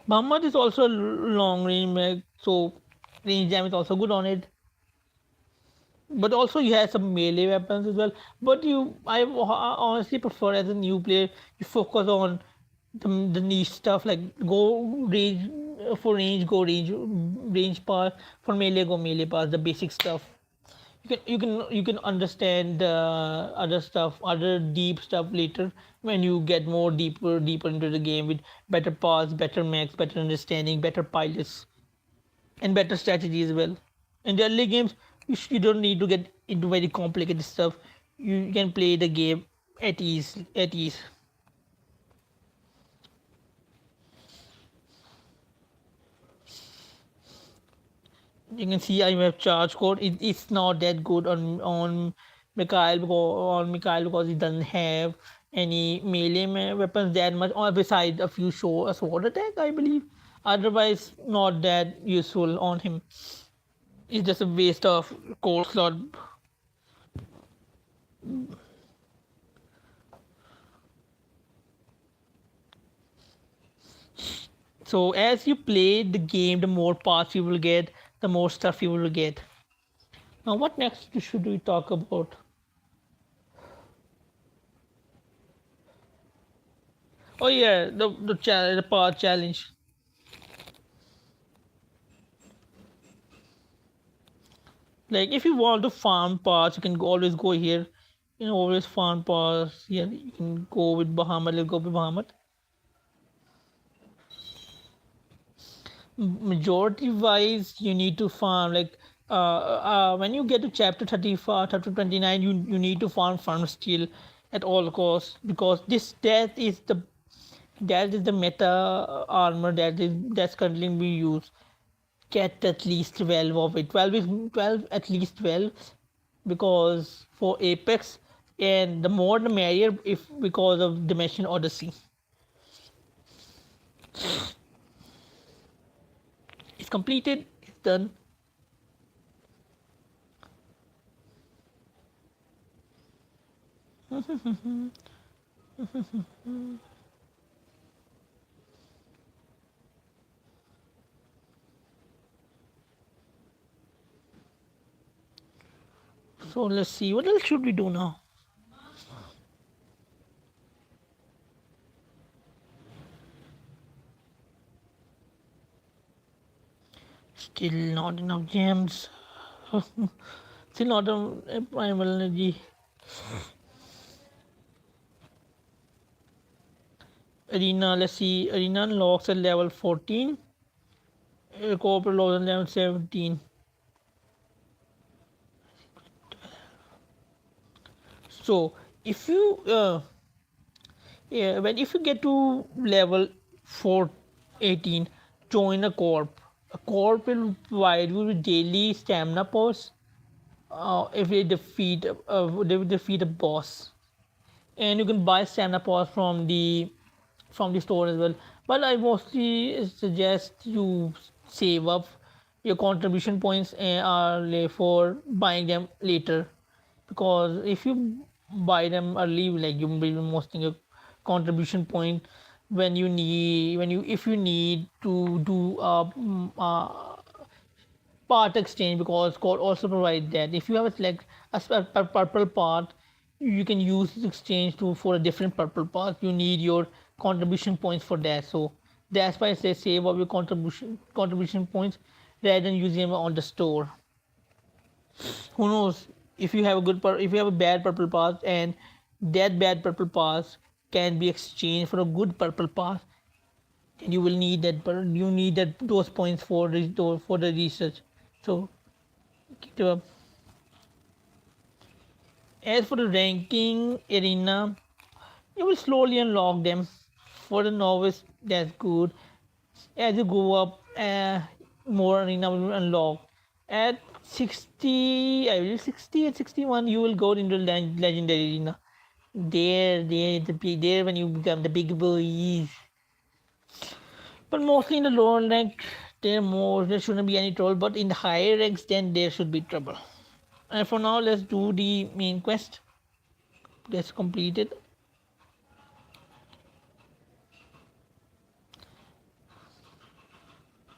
Muhammad is also a long range mech, so Range jam is also good on it, but also you have some melee weapons as well. But I honestly prefer as a new player you focus on the niche stuff, like go range for range, go range pass, for melee go melee pass, the basic stuff. You can understand other stuff, other deep stuff later when you get more deeper into the game with better paths, better mechs, better understanding, better pilots, and better strategy as well. In the early games, you don't need to get into very complicated stuff. You can play the game at ease. At ease. You can see I have charge code. It's not that good on Mikhail because he doesn't have any melee weapons that much, or besides a few show a sword attack, I believe. Otherwise, not that useful on him. It's just a waste of core slot. So as you play the game, the more parts you will get, the more stuff you will get. Now, what next should we talk about? Oh yeah, the part challenge. Like if you want to farm parts, you can always go here. You know, always farm parts. Yeah, you can go with Bahamut. Let's go with Bahamut. Majority wise, you need to farm like when you get to chapter 35, chapter 29, you need to farm steel at all costs, because this that is the meta armor that's currently being used. Get at least 12 of it. 12 is 12, at least 12, because for Apex, and the more the merrier, if because of Dimension Odyssey. It's completed, it's done. So let's see, what else should we do now? Still not enough gems. Still not a primal energy. Arena, let's see. Arena unlocks at level 14. Corporate logs at level 17. So if you yeah, when if you get to level 418, join a corp. A corp will provide you with daily stamina posts if they defeat a boss, and you can buy stamina pots from the store as well. But I mostly suggest you save up your contribution points for buying them later, because if you buy them early, like you will be mostly your contribution point when you if you need to do part exchange, because code also provide that if you have a select a purple part, you can use this exchange to for a different purple part. You need your contribution points for that, so that's why I say save up your contribution points rather than using them on the store. Who knows, if you have if you have a bad purple pass, and that bad purple pass can be exchanged for a good purple pass, and you will need you need those points for the research. So as for the ranking arena, you will slowly unlock them. For the novice, that's good. As you go up, more arena will unlock. At 60, I believe 60 and 61, you will go into legendary arena. There when you become the big boys. But mostly in the lower rank, there shouldn't be any trouble. But in the higher ranks, then there should be trouble. And for now, let's do the main quest. That's completed.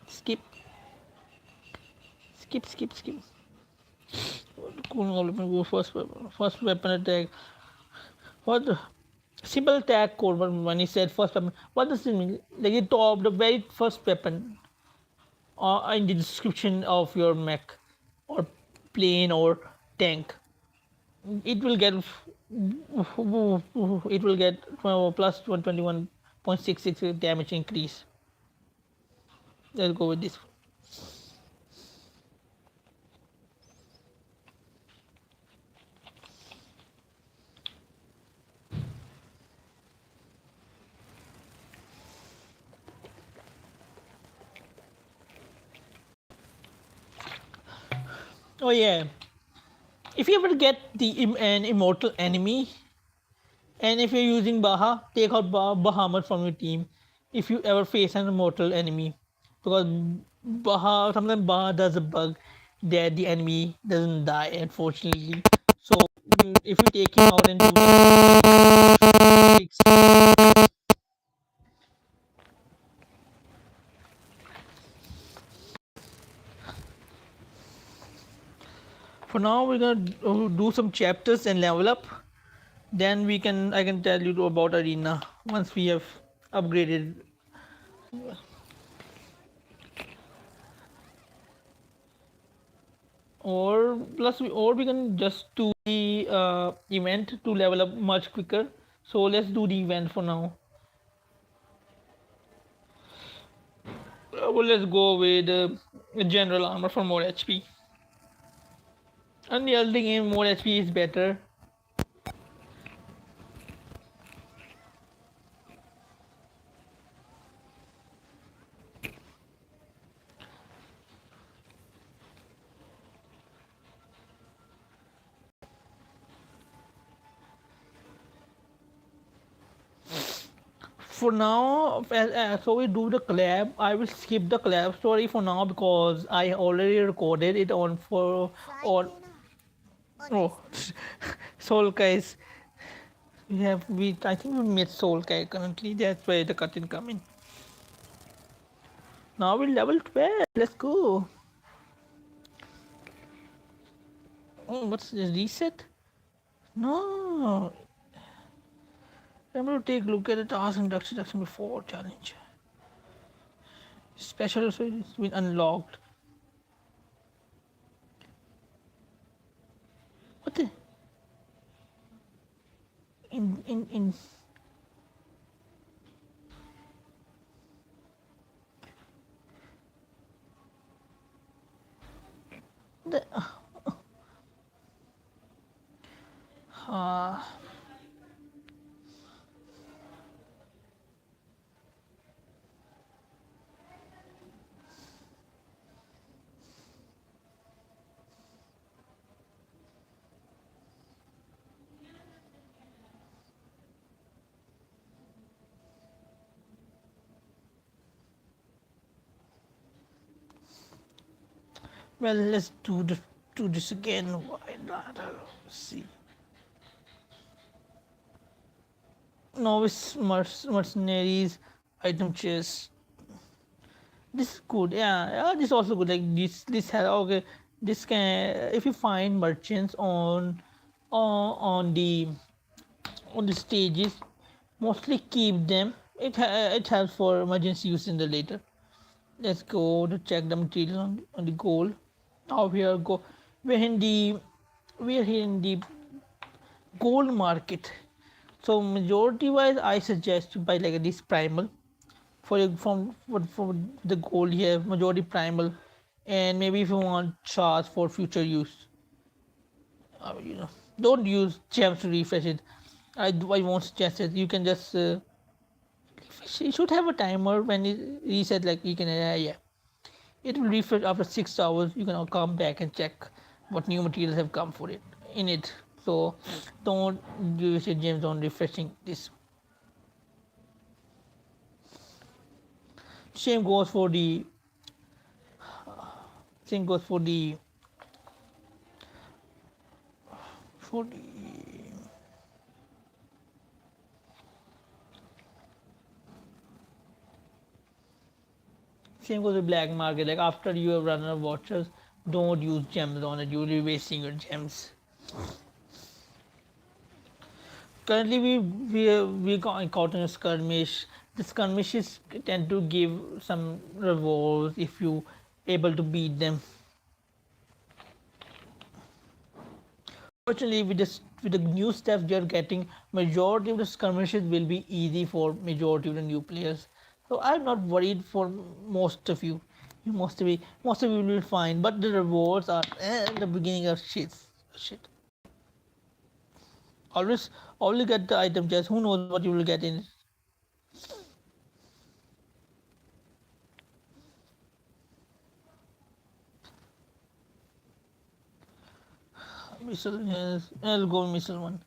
Skip. skip. Cool weapon, go first weapon attack. What the simple attack code when he said first weapon? What does it mean? Like the top, the very first weapon, in the description of your mech, or plane or tank, it will get plus 121.66 damage increase. Let's go with this. Oh yeah, if you ever get an immortal enemy, and if you're using Baha, take out Bahamut from your team. If you ever face an immortal enemy, because sometimes Baha does a bug that the enemy doesn't die, unfortunately. So if you take him out and do that, for now we're gonna do some chapters and level up. Then I can tell you about arena once we have upgraded. Or we can just do the event to level up much quicker. So let's do the event for now. Well, let's go with general armor for more HP. And the other game, more HP is better. For now, so we do the collab. I will skip the collab story for now because I already recorded it on. Oh, Soul guys. We I think we made Soul Kai currently. That's why the cut in coming. Now we're level 12. Let's go. Oh, what's this reset? No. Remember to take a look at the task introduction before challenge. Special also it's been unlocked. What the? In the uh, well, let's do this again. Why not? See. Novice mercenaries item chest. This is good. Yeah, this is also good. Like this has okay. This can if you find merchants on the stages, mostly keep them. It helps for emergency use in the later. Let's go to check the materials on the goal. Now we're here in the gold market. So majority wise, I suggest you buy like this primal for the gold here, majority primal, and maybe if you want shards for future use, you know, don't use gems to refresh it. I won't suggest it. You can just you should have a timer when it reset. Like you can yeah, it will refresh after 6 hours. You can come back and check what new materials have come for it in it. So don't use your gems on refreshing this. Same goes for the same goes for the same goes with black market. Like after you have run out of vouchers, Don't use gems on it. You'll be wasting your gems. Currently, we got caught in a skirmish. The skirmishes tend to give some rewards if you able to beat them. Fortunately, with the new stuff you're getting, majority of the skirmishes will be easy for majority of the new players. So I'm not worried for most of you. You most of you will be fine, but the rewards are the beginning of shit. Shit. Always always get the item chest. Who knows what you will get in it? Missile, yes. I'll go missile one.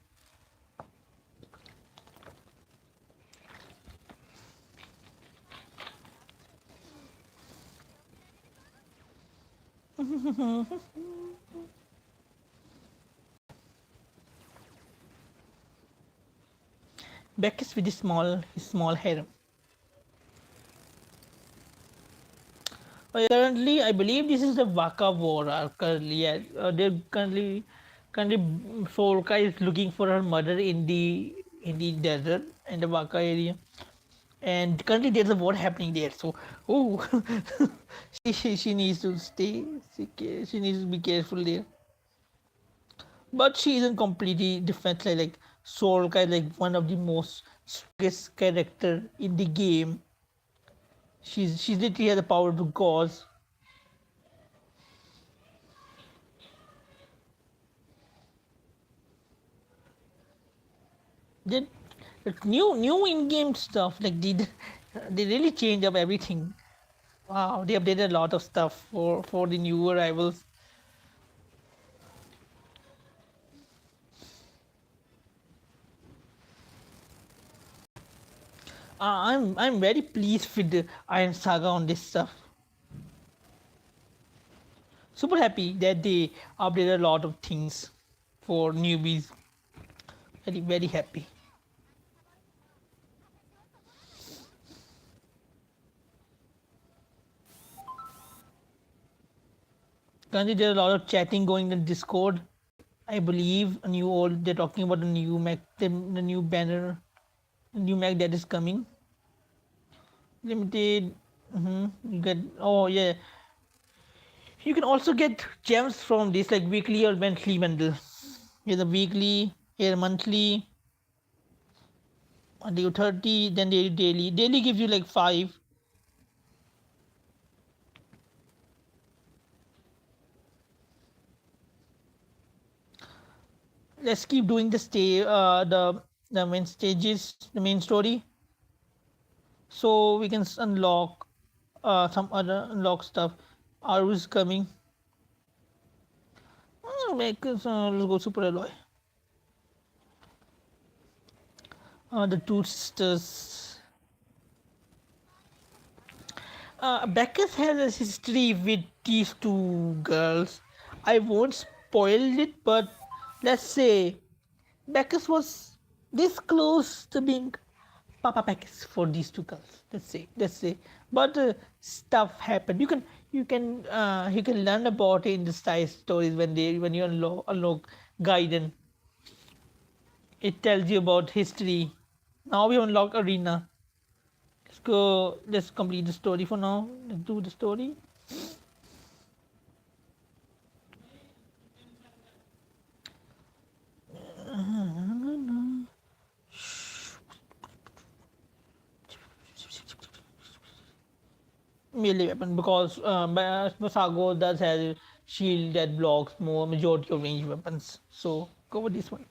Beckett with his small harem. Currently, I believe this is the Waka war. Currently, yeah. They're currently Solka is looking for her mother in the desert in the Waka area, and currently there's a war happening there. So, oh, she needs to stay. She needs to be careful there. But she isn't completely defenseless. Like Solka is like one of the most strongest character in the game. She literally has the power to cause. They like new in-game stuff. Like they really change up everything. Wow, they updated a lot of stuff for the new arrivals. I'm very pleased with the Iron Saga on this stuff. Super happy that they updated a lot of things for newbies. Very happy. Currently, there's a lot of chatting going in Discord. I believe a new old. They're talking about the new mech, the new banner, the new mech that is coming. Limited. You get. Oh yeah. You can also get gems from this like weekly or monthly bundle. Here's a weekly, here monthly, and you 30, then daily. Daily gives you like 5. Let's keep doing the main stages, the main story, so we can unlock some other unlock stuff. Aru is coming. Let's go super alloy. The two sisters. Bacchus has a history with these two girls. I won't spoil it, but let's say Bacchus was this close to being Papa Bacchus for these two girls. Let's say, but stuff happened. You can learn about it in the side stories when you unlock Gaiden. It tells you about history. Now we unlock arena. Let's go. Let's complete the story for now. Let's do the story. Melee weapon because Saga does have a shield that blocks more majority of range weapons. So go with this one.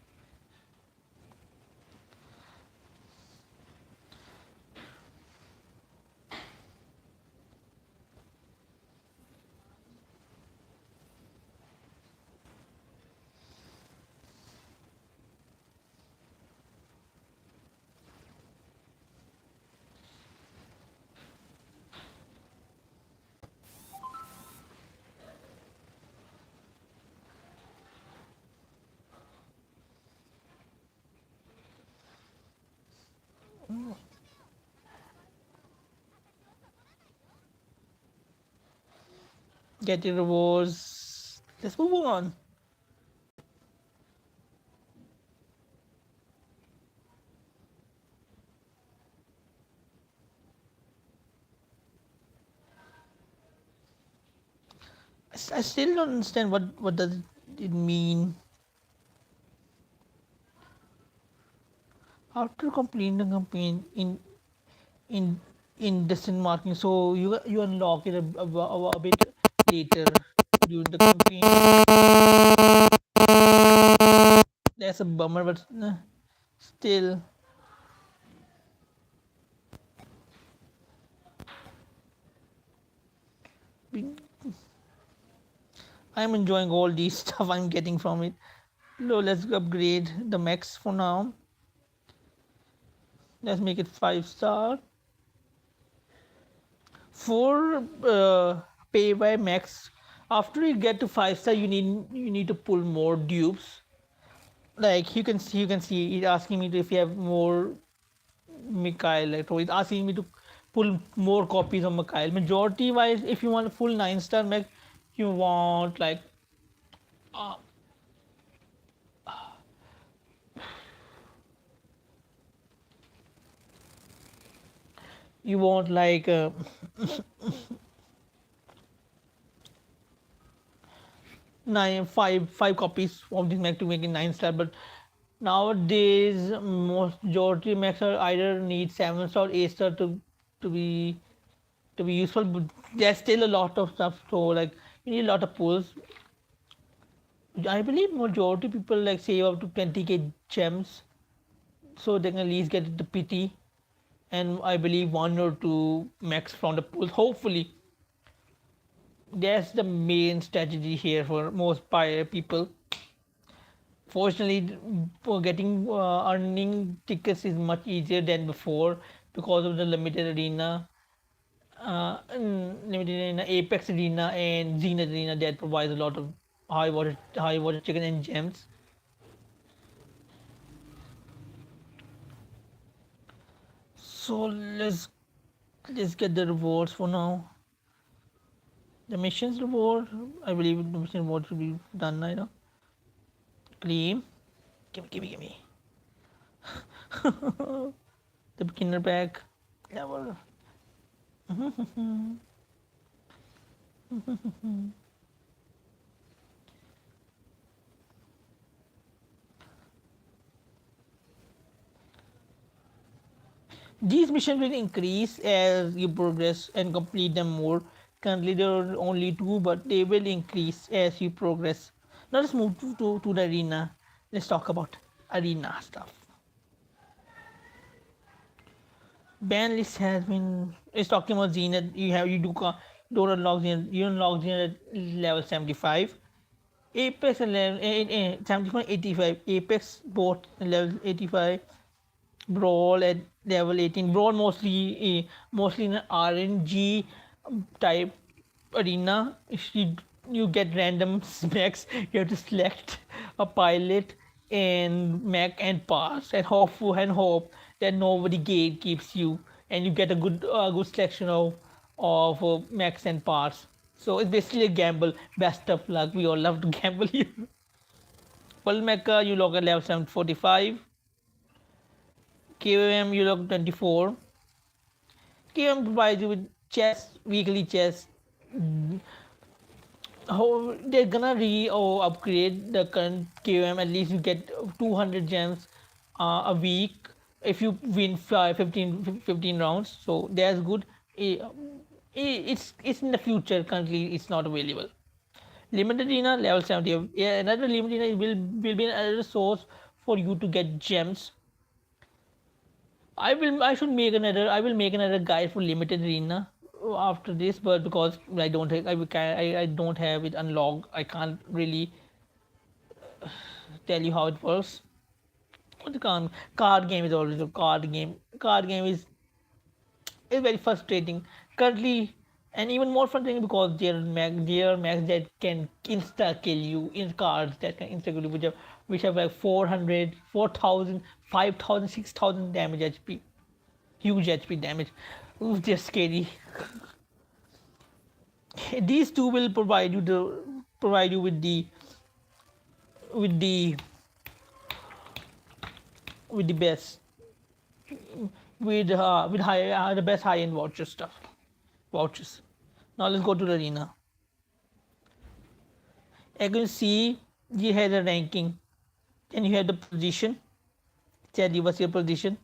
Get your rewards. Let's move on. I still don't understand what does it mean. After completing the campaign in in distant marking, so you unlock it a bit later during the campaign. That's a bummer, but still, I'm enjoying all these stuff I'm getting from it. So let's upgrade the mechs for now. Let's make it 5-star. For pay by max, after you get to 5-star, you need to pull more dupes. Like you can see it asking me if you have more Mikhail. Like, so it's asking me to pull more copies of Mikhail. Majority wise, if you want a full 9-star mech, you want like uh, you want like five copies of this mech to make it 9-star. But nowadays, majority mechs are either need 7-star or 8-star to be useful. But there's still a lot of stuff. So like you need a lot of pulls. I believe majority people like save up to 20k gems so they can at least get the pity. And I believe one or two mechs from the pools. Hopefully, that's the main strategy here for most people. Fortunately, for getting earning tickets is much easier than before because of the limited arena, Apex arena, and Zenith arena that provides a lot of high water chicken and gems. So let's get the rewards for now. The missions reward, I believe the mission reward should be done right now. Claim, gimme. The beginner pack level. These missions will increase as you progress and complete them more. Currently, there are only two, but they will increase as you progress. Now, let's move to the arena. Let's talk about arena stuff. Ban list has been. It's talking about Zenith. You don't unlock Zenith. You unlock Zenith at level 75. Apex at level 75, Apex bot level 85. Brawl at level 18. Brawl mostly in an RNG type arena. You get random specs. You have to select a pilot and mech and pass and hope that nobody gatekeeps you and you get a good selection of mechs and parts. So it's basically a gamble. Best of luck. We all love to gamble here. Full Mecha you log at level 745. KOM you log 24. KOM provides you with weekly chess. How they're gonna upgrade the current KOM. At least you get 200 gems a week if you win 15 rounds. So that's good. It's in the future. Currently, it's not available. Limited arena level 70. Yeah, another limited arena will be another source for you to get gems. I will make another guide for limited arena after this, but because I don't have it unlocked, I can't really tell you how it works. But the card game is always a card game. Card game is very frustrating currently, and even more frustrating because there are max that can insta kill you in cards that can insta kill you, which have like 400, 4,000, 5,000, 6,000 damage HP, huge HP damage. Ooh, they're scary. These two will provide you the provide you with with the the best with high the best high end vouchers. Now let's go to the arena. You can see you have the ranking, and you have the position. Tell you what's your position.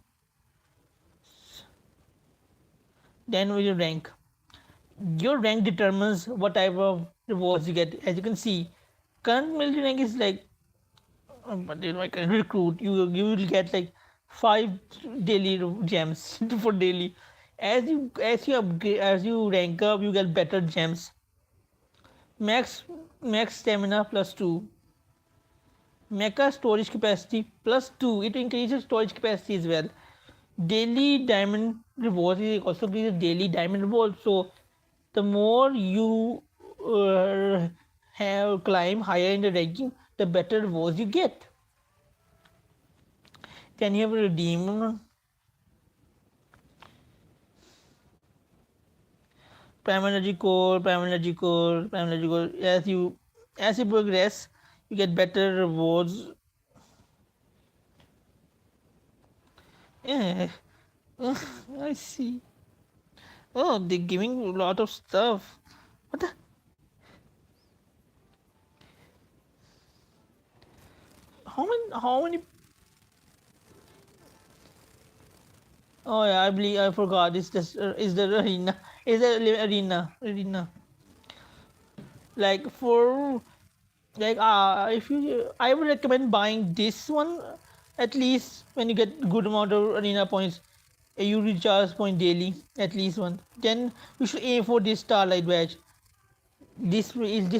Then with your rank. Your rank determines what type of rewards you get. As you can see, current military rank is like, but you know, I can recruit. You will get like 5 daily gems for daily. As you rank up, you get better gems. Max max stamina +2. Mecha storage capacity +2. It increases storage capacity as well. Daily diamond rewards, it also gives daily diamond rewards. So the more you have climb higher in the ranking, the better rewards you get. Then you have a redeem prime energy core, prime energy core, prime energy core. As you progress, you get better rewards. Yeah, I see. Oh, they're giving a lot of stuff. What the? How many? How many? Oh yeah, I believe I forgot. It's just is the arena. Is the arena? Like for like if you, I would recommend buying this one at least when you get good amount of arena points. You recharge point daily at least one. Then you should aim for this starlight badge. This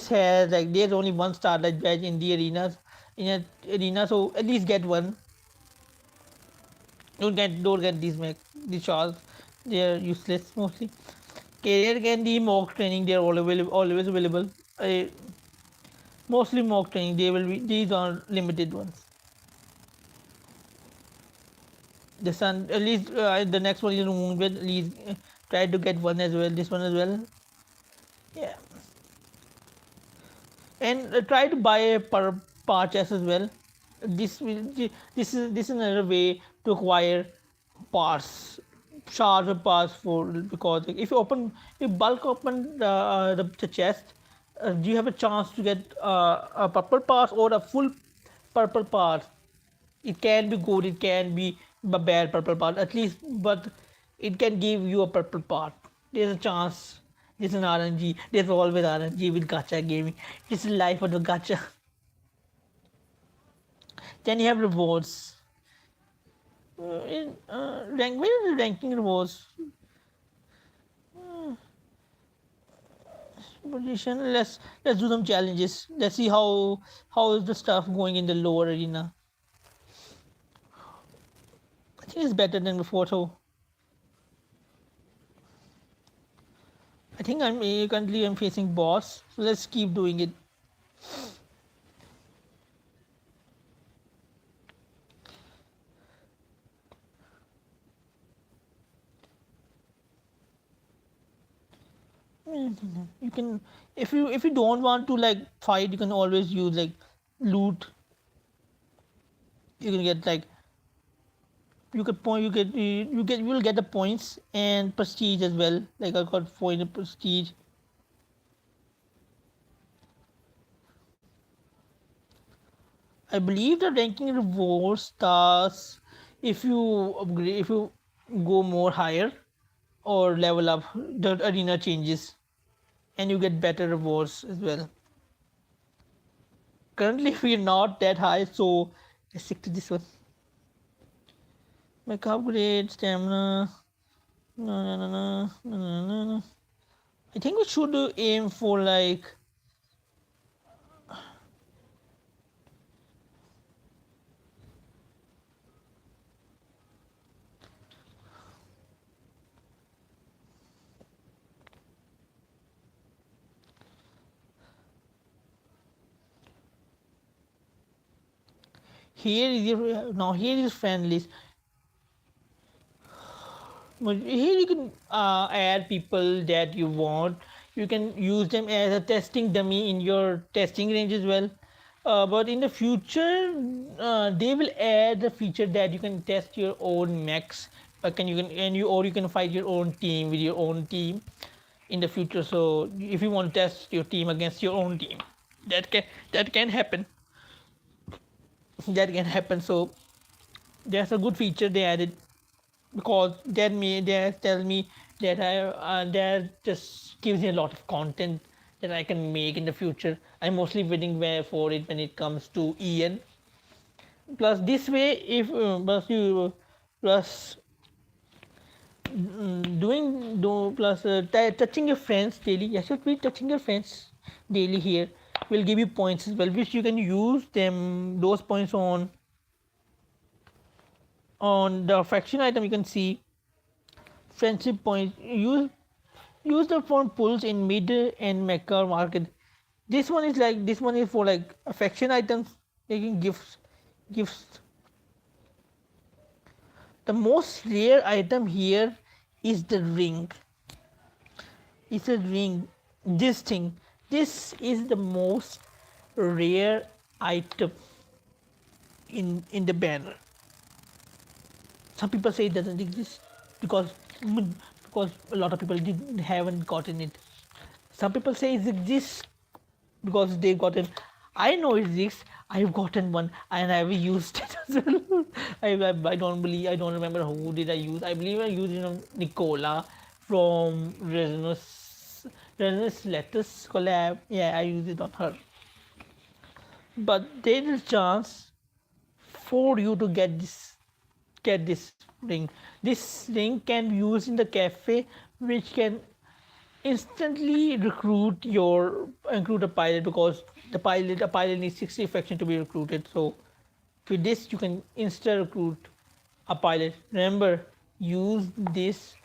has like there's only one starlight badge in the arenas in a arena, so at least get one. Don't get these mech the shards. They're useless mostly. Career can the mock training, they're always available. I, mostly mock training, they will be, these are limited ones. The sun, at least the next one is moonbed. At least try to get one as well. This one as well. Yeah, and try to buy a per purchase as well. This will this is another way to acquire parts, shards of parts for, because if you bulk open the chest, you have a chance to get a purple part or a full purple part. It can be good, it can be a bad purple part at least, but it can give you a purple part. There's a chance. There's an RNG. There's always RNG with gacha gaming. It's life of the gacha. Then you have rewards. Where is the ranking rewards? Position. Let's do some challenges. Let's see how is the stuff going in the lower arena. I think it's better than before, so I think currently I'm facing boss. So let's keep doing it. You can, if you don't want to like fight, you can always use like loot. You can get like you could point you will get the points and prestige as well. Like I got point and prestige. I believe the ranking rewards starts if you upgrade, if you go more higher or level up, the arena changes and you get better rewards as well. Currently we're not that high, so let's stick to this one. Make upgrade, stamina. No. I think we should aim for like here is your, now here is friend list. Here you can add people that you want. You can use them as a testing dummy in your testing range as well. But in the future, they will add the feature that you can test your own mechs. Can you can and you or you can fight your own team with your own team in the future. So if you want to test your team against your own team, that can that can happen. That can happen. So that's a good feature they added, because that tells me that that just gives me a lot of content that I can make in the future. I'm mostly waiting for it when it comes to Ian. Plus this way, if plus doing do plus touching your friends daily. You should be touching your friends daily here will give you points as well, which you can use them those points on the faction item. You can see friendship points. Use the phone pulls in mid and mecha market. This one is for like affection items, making gifts. The most rare item here is the ring. It's a ring. This thing. This is the most rare item in the banner. Some people say it doesn't exist because because a lot of people haven't gotten it. Some people say it exists because they've gotten. I know it exists. I've gotten one and I've used it as well. I don't remember who did I use. I believe I used it on Nicola from Resonus Lettuce collab. Yeah, I used it on her. But there is a chance for you to get this ring. This ring can be used in the cafe, which can instantly recruit a pilot, because a pilot needs 60 faction to be recruited. So with this you can insta recruit a pilot. Remember, use this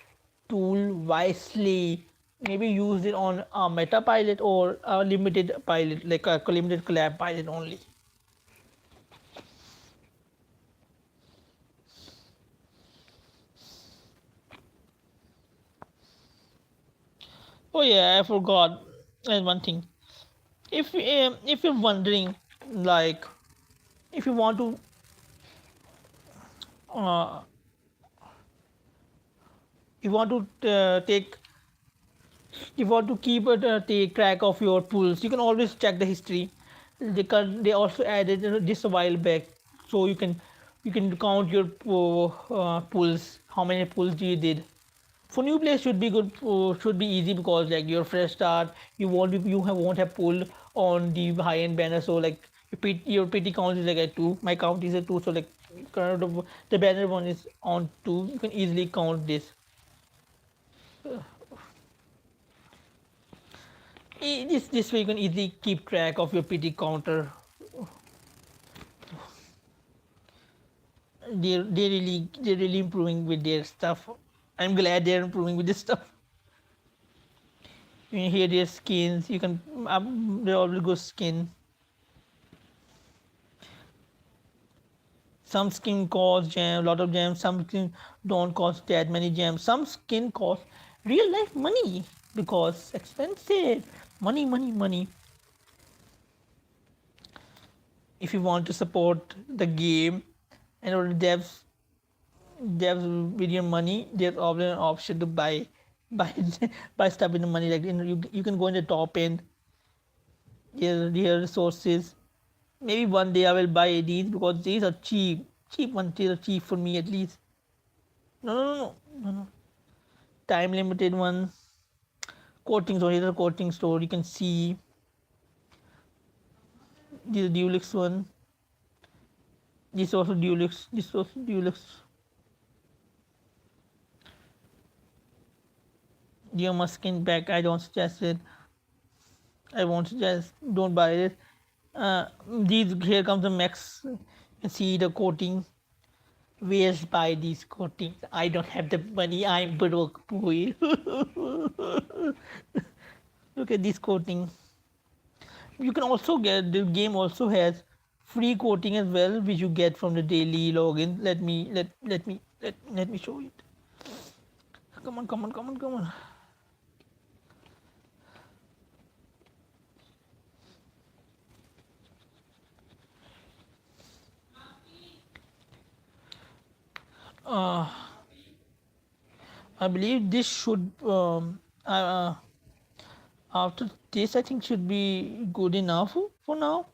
tool wisely. Maybe use it on a meta pilot or a limited pilot, like a limited collab pilot only. Oh yeah, I forgot. And one thing, if you're wondering, like, if you want to uh, you want to take you want to keep take track of your pulls, you can always check the history. They also added this a while back, so you can count your pulls, how many pulls you did. For new players should be good, should be easy, because like your fresh start, won't have pulled on the high end banner. So like your PT count is like at 2, my count is at 2, so like kind of the banner one is on 2, you can easily count this. This way you can easily keep track of your PT counter. They're really improving with their stuff. I'm glad they're improving with this stuff. You can hear their skins. You can they're always good skin. Some skin cost gem, lot of gems. Some skin don't cost that many gems. Some skin cost real life money because expensive. Money. If you want to support the game and or devs with your money, there's always an option to buy buy stuff with the money. Like you can go in the top end. Their resources. Maybe one day I will buy these because these are cheap. Cheap ones. These are cheap for me at least. No. Time limited one. Coating store. Here's a coating store. You can see this Dulux one. This also Dulux. This also Dulux. Dioma skin pack. I don't suggest it. I won't suggest. Don't buy it. These here comes the mechs. You see the coating. Where's buy these coatings? I don't have the money. I'm broke, boy. Look at this coating. You can also get, the game also has free coating as well, which you get from the daily login. Let me show it. Come on. Uh, I believe this should after this I think should be good enough for now.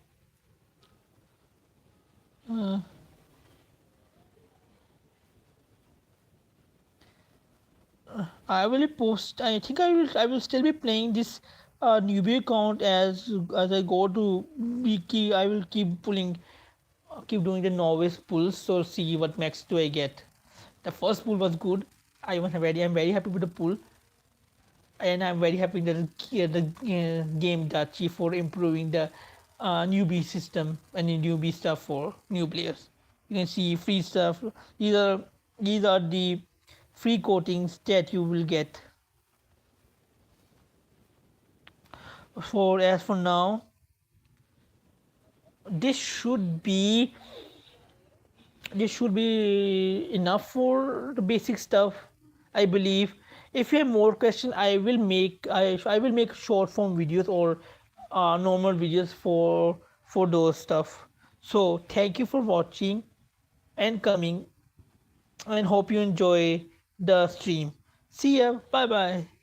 Uh, I will post. I think I will still be playing this newbie account as I go to wiki. I will keep pulling, keep doing the novice pulls. So see what max do I get. The first pull was good. I'm very happy with the pull, and I'm very happy that the game Dachi for improving the newbie system and the newbie stuff for new players. You can see free stuff. These are these are the free coatings that you will get. For as for now, this should be this should be enough for the basic stuff, I believe. If you have more questions, I will make short form videos or normal videos for those stuff. So thank you for watching and coming, and hope you enjoy the stream. See ya. Bye bye.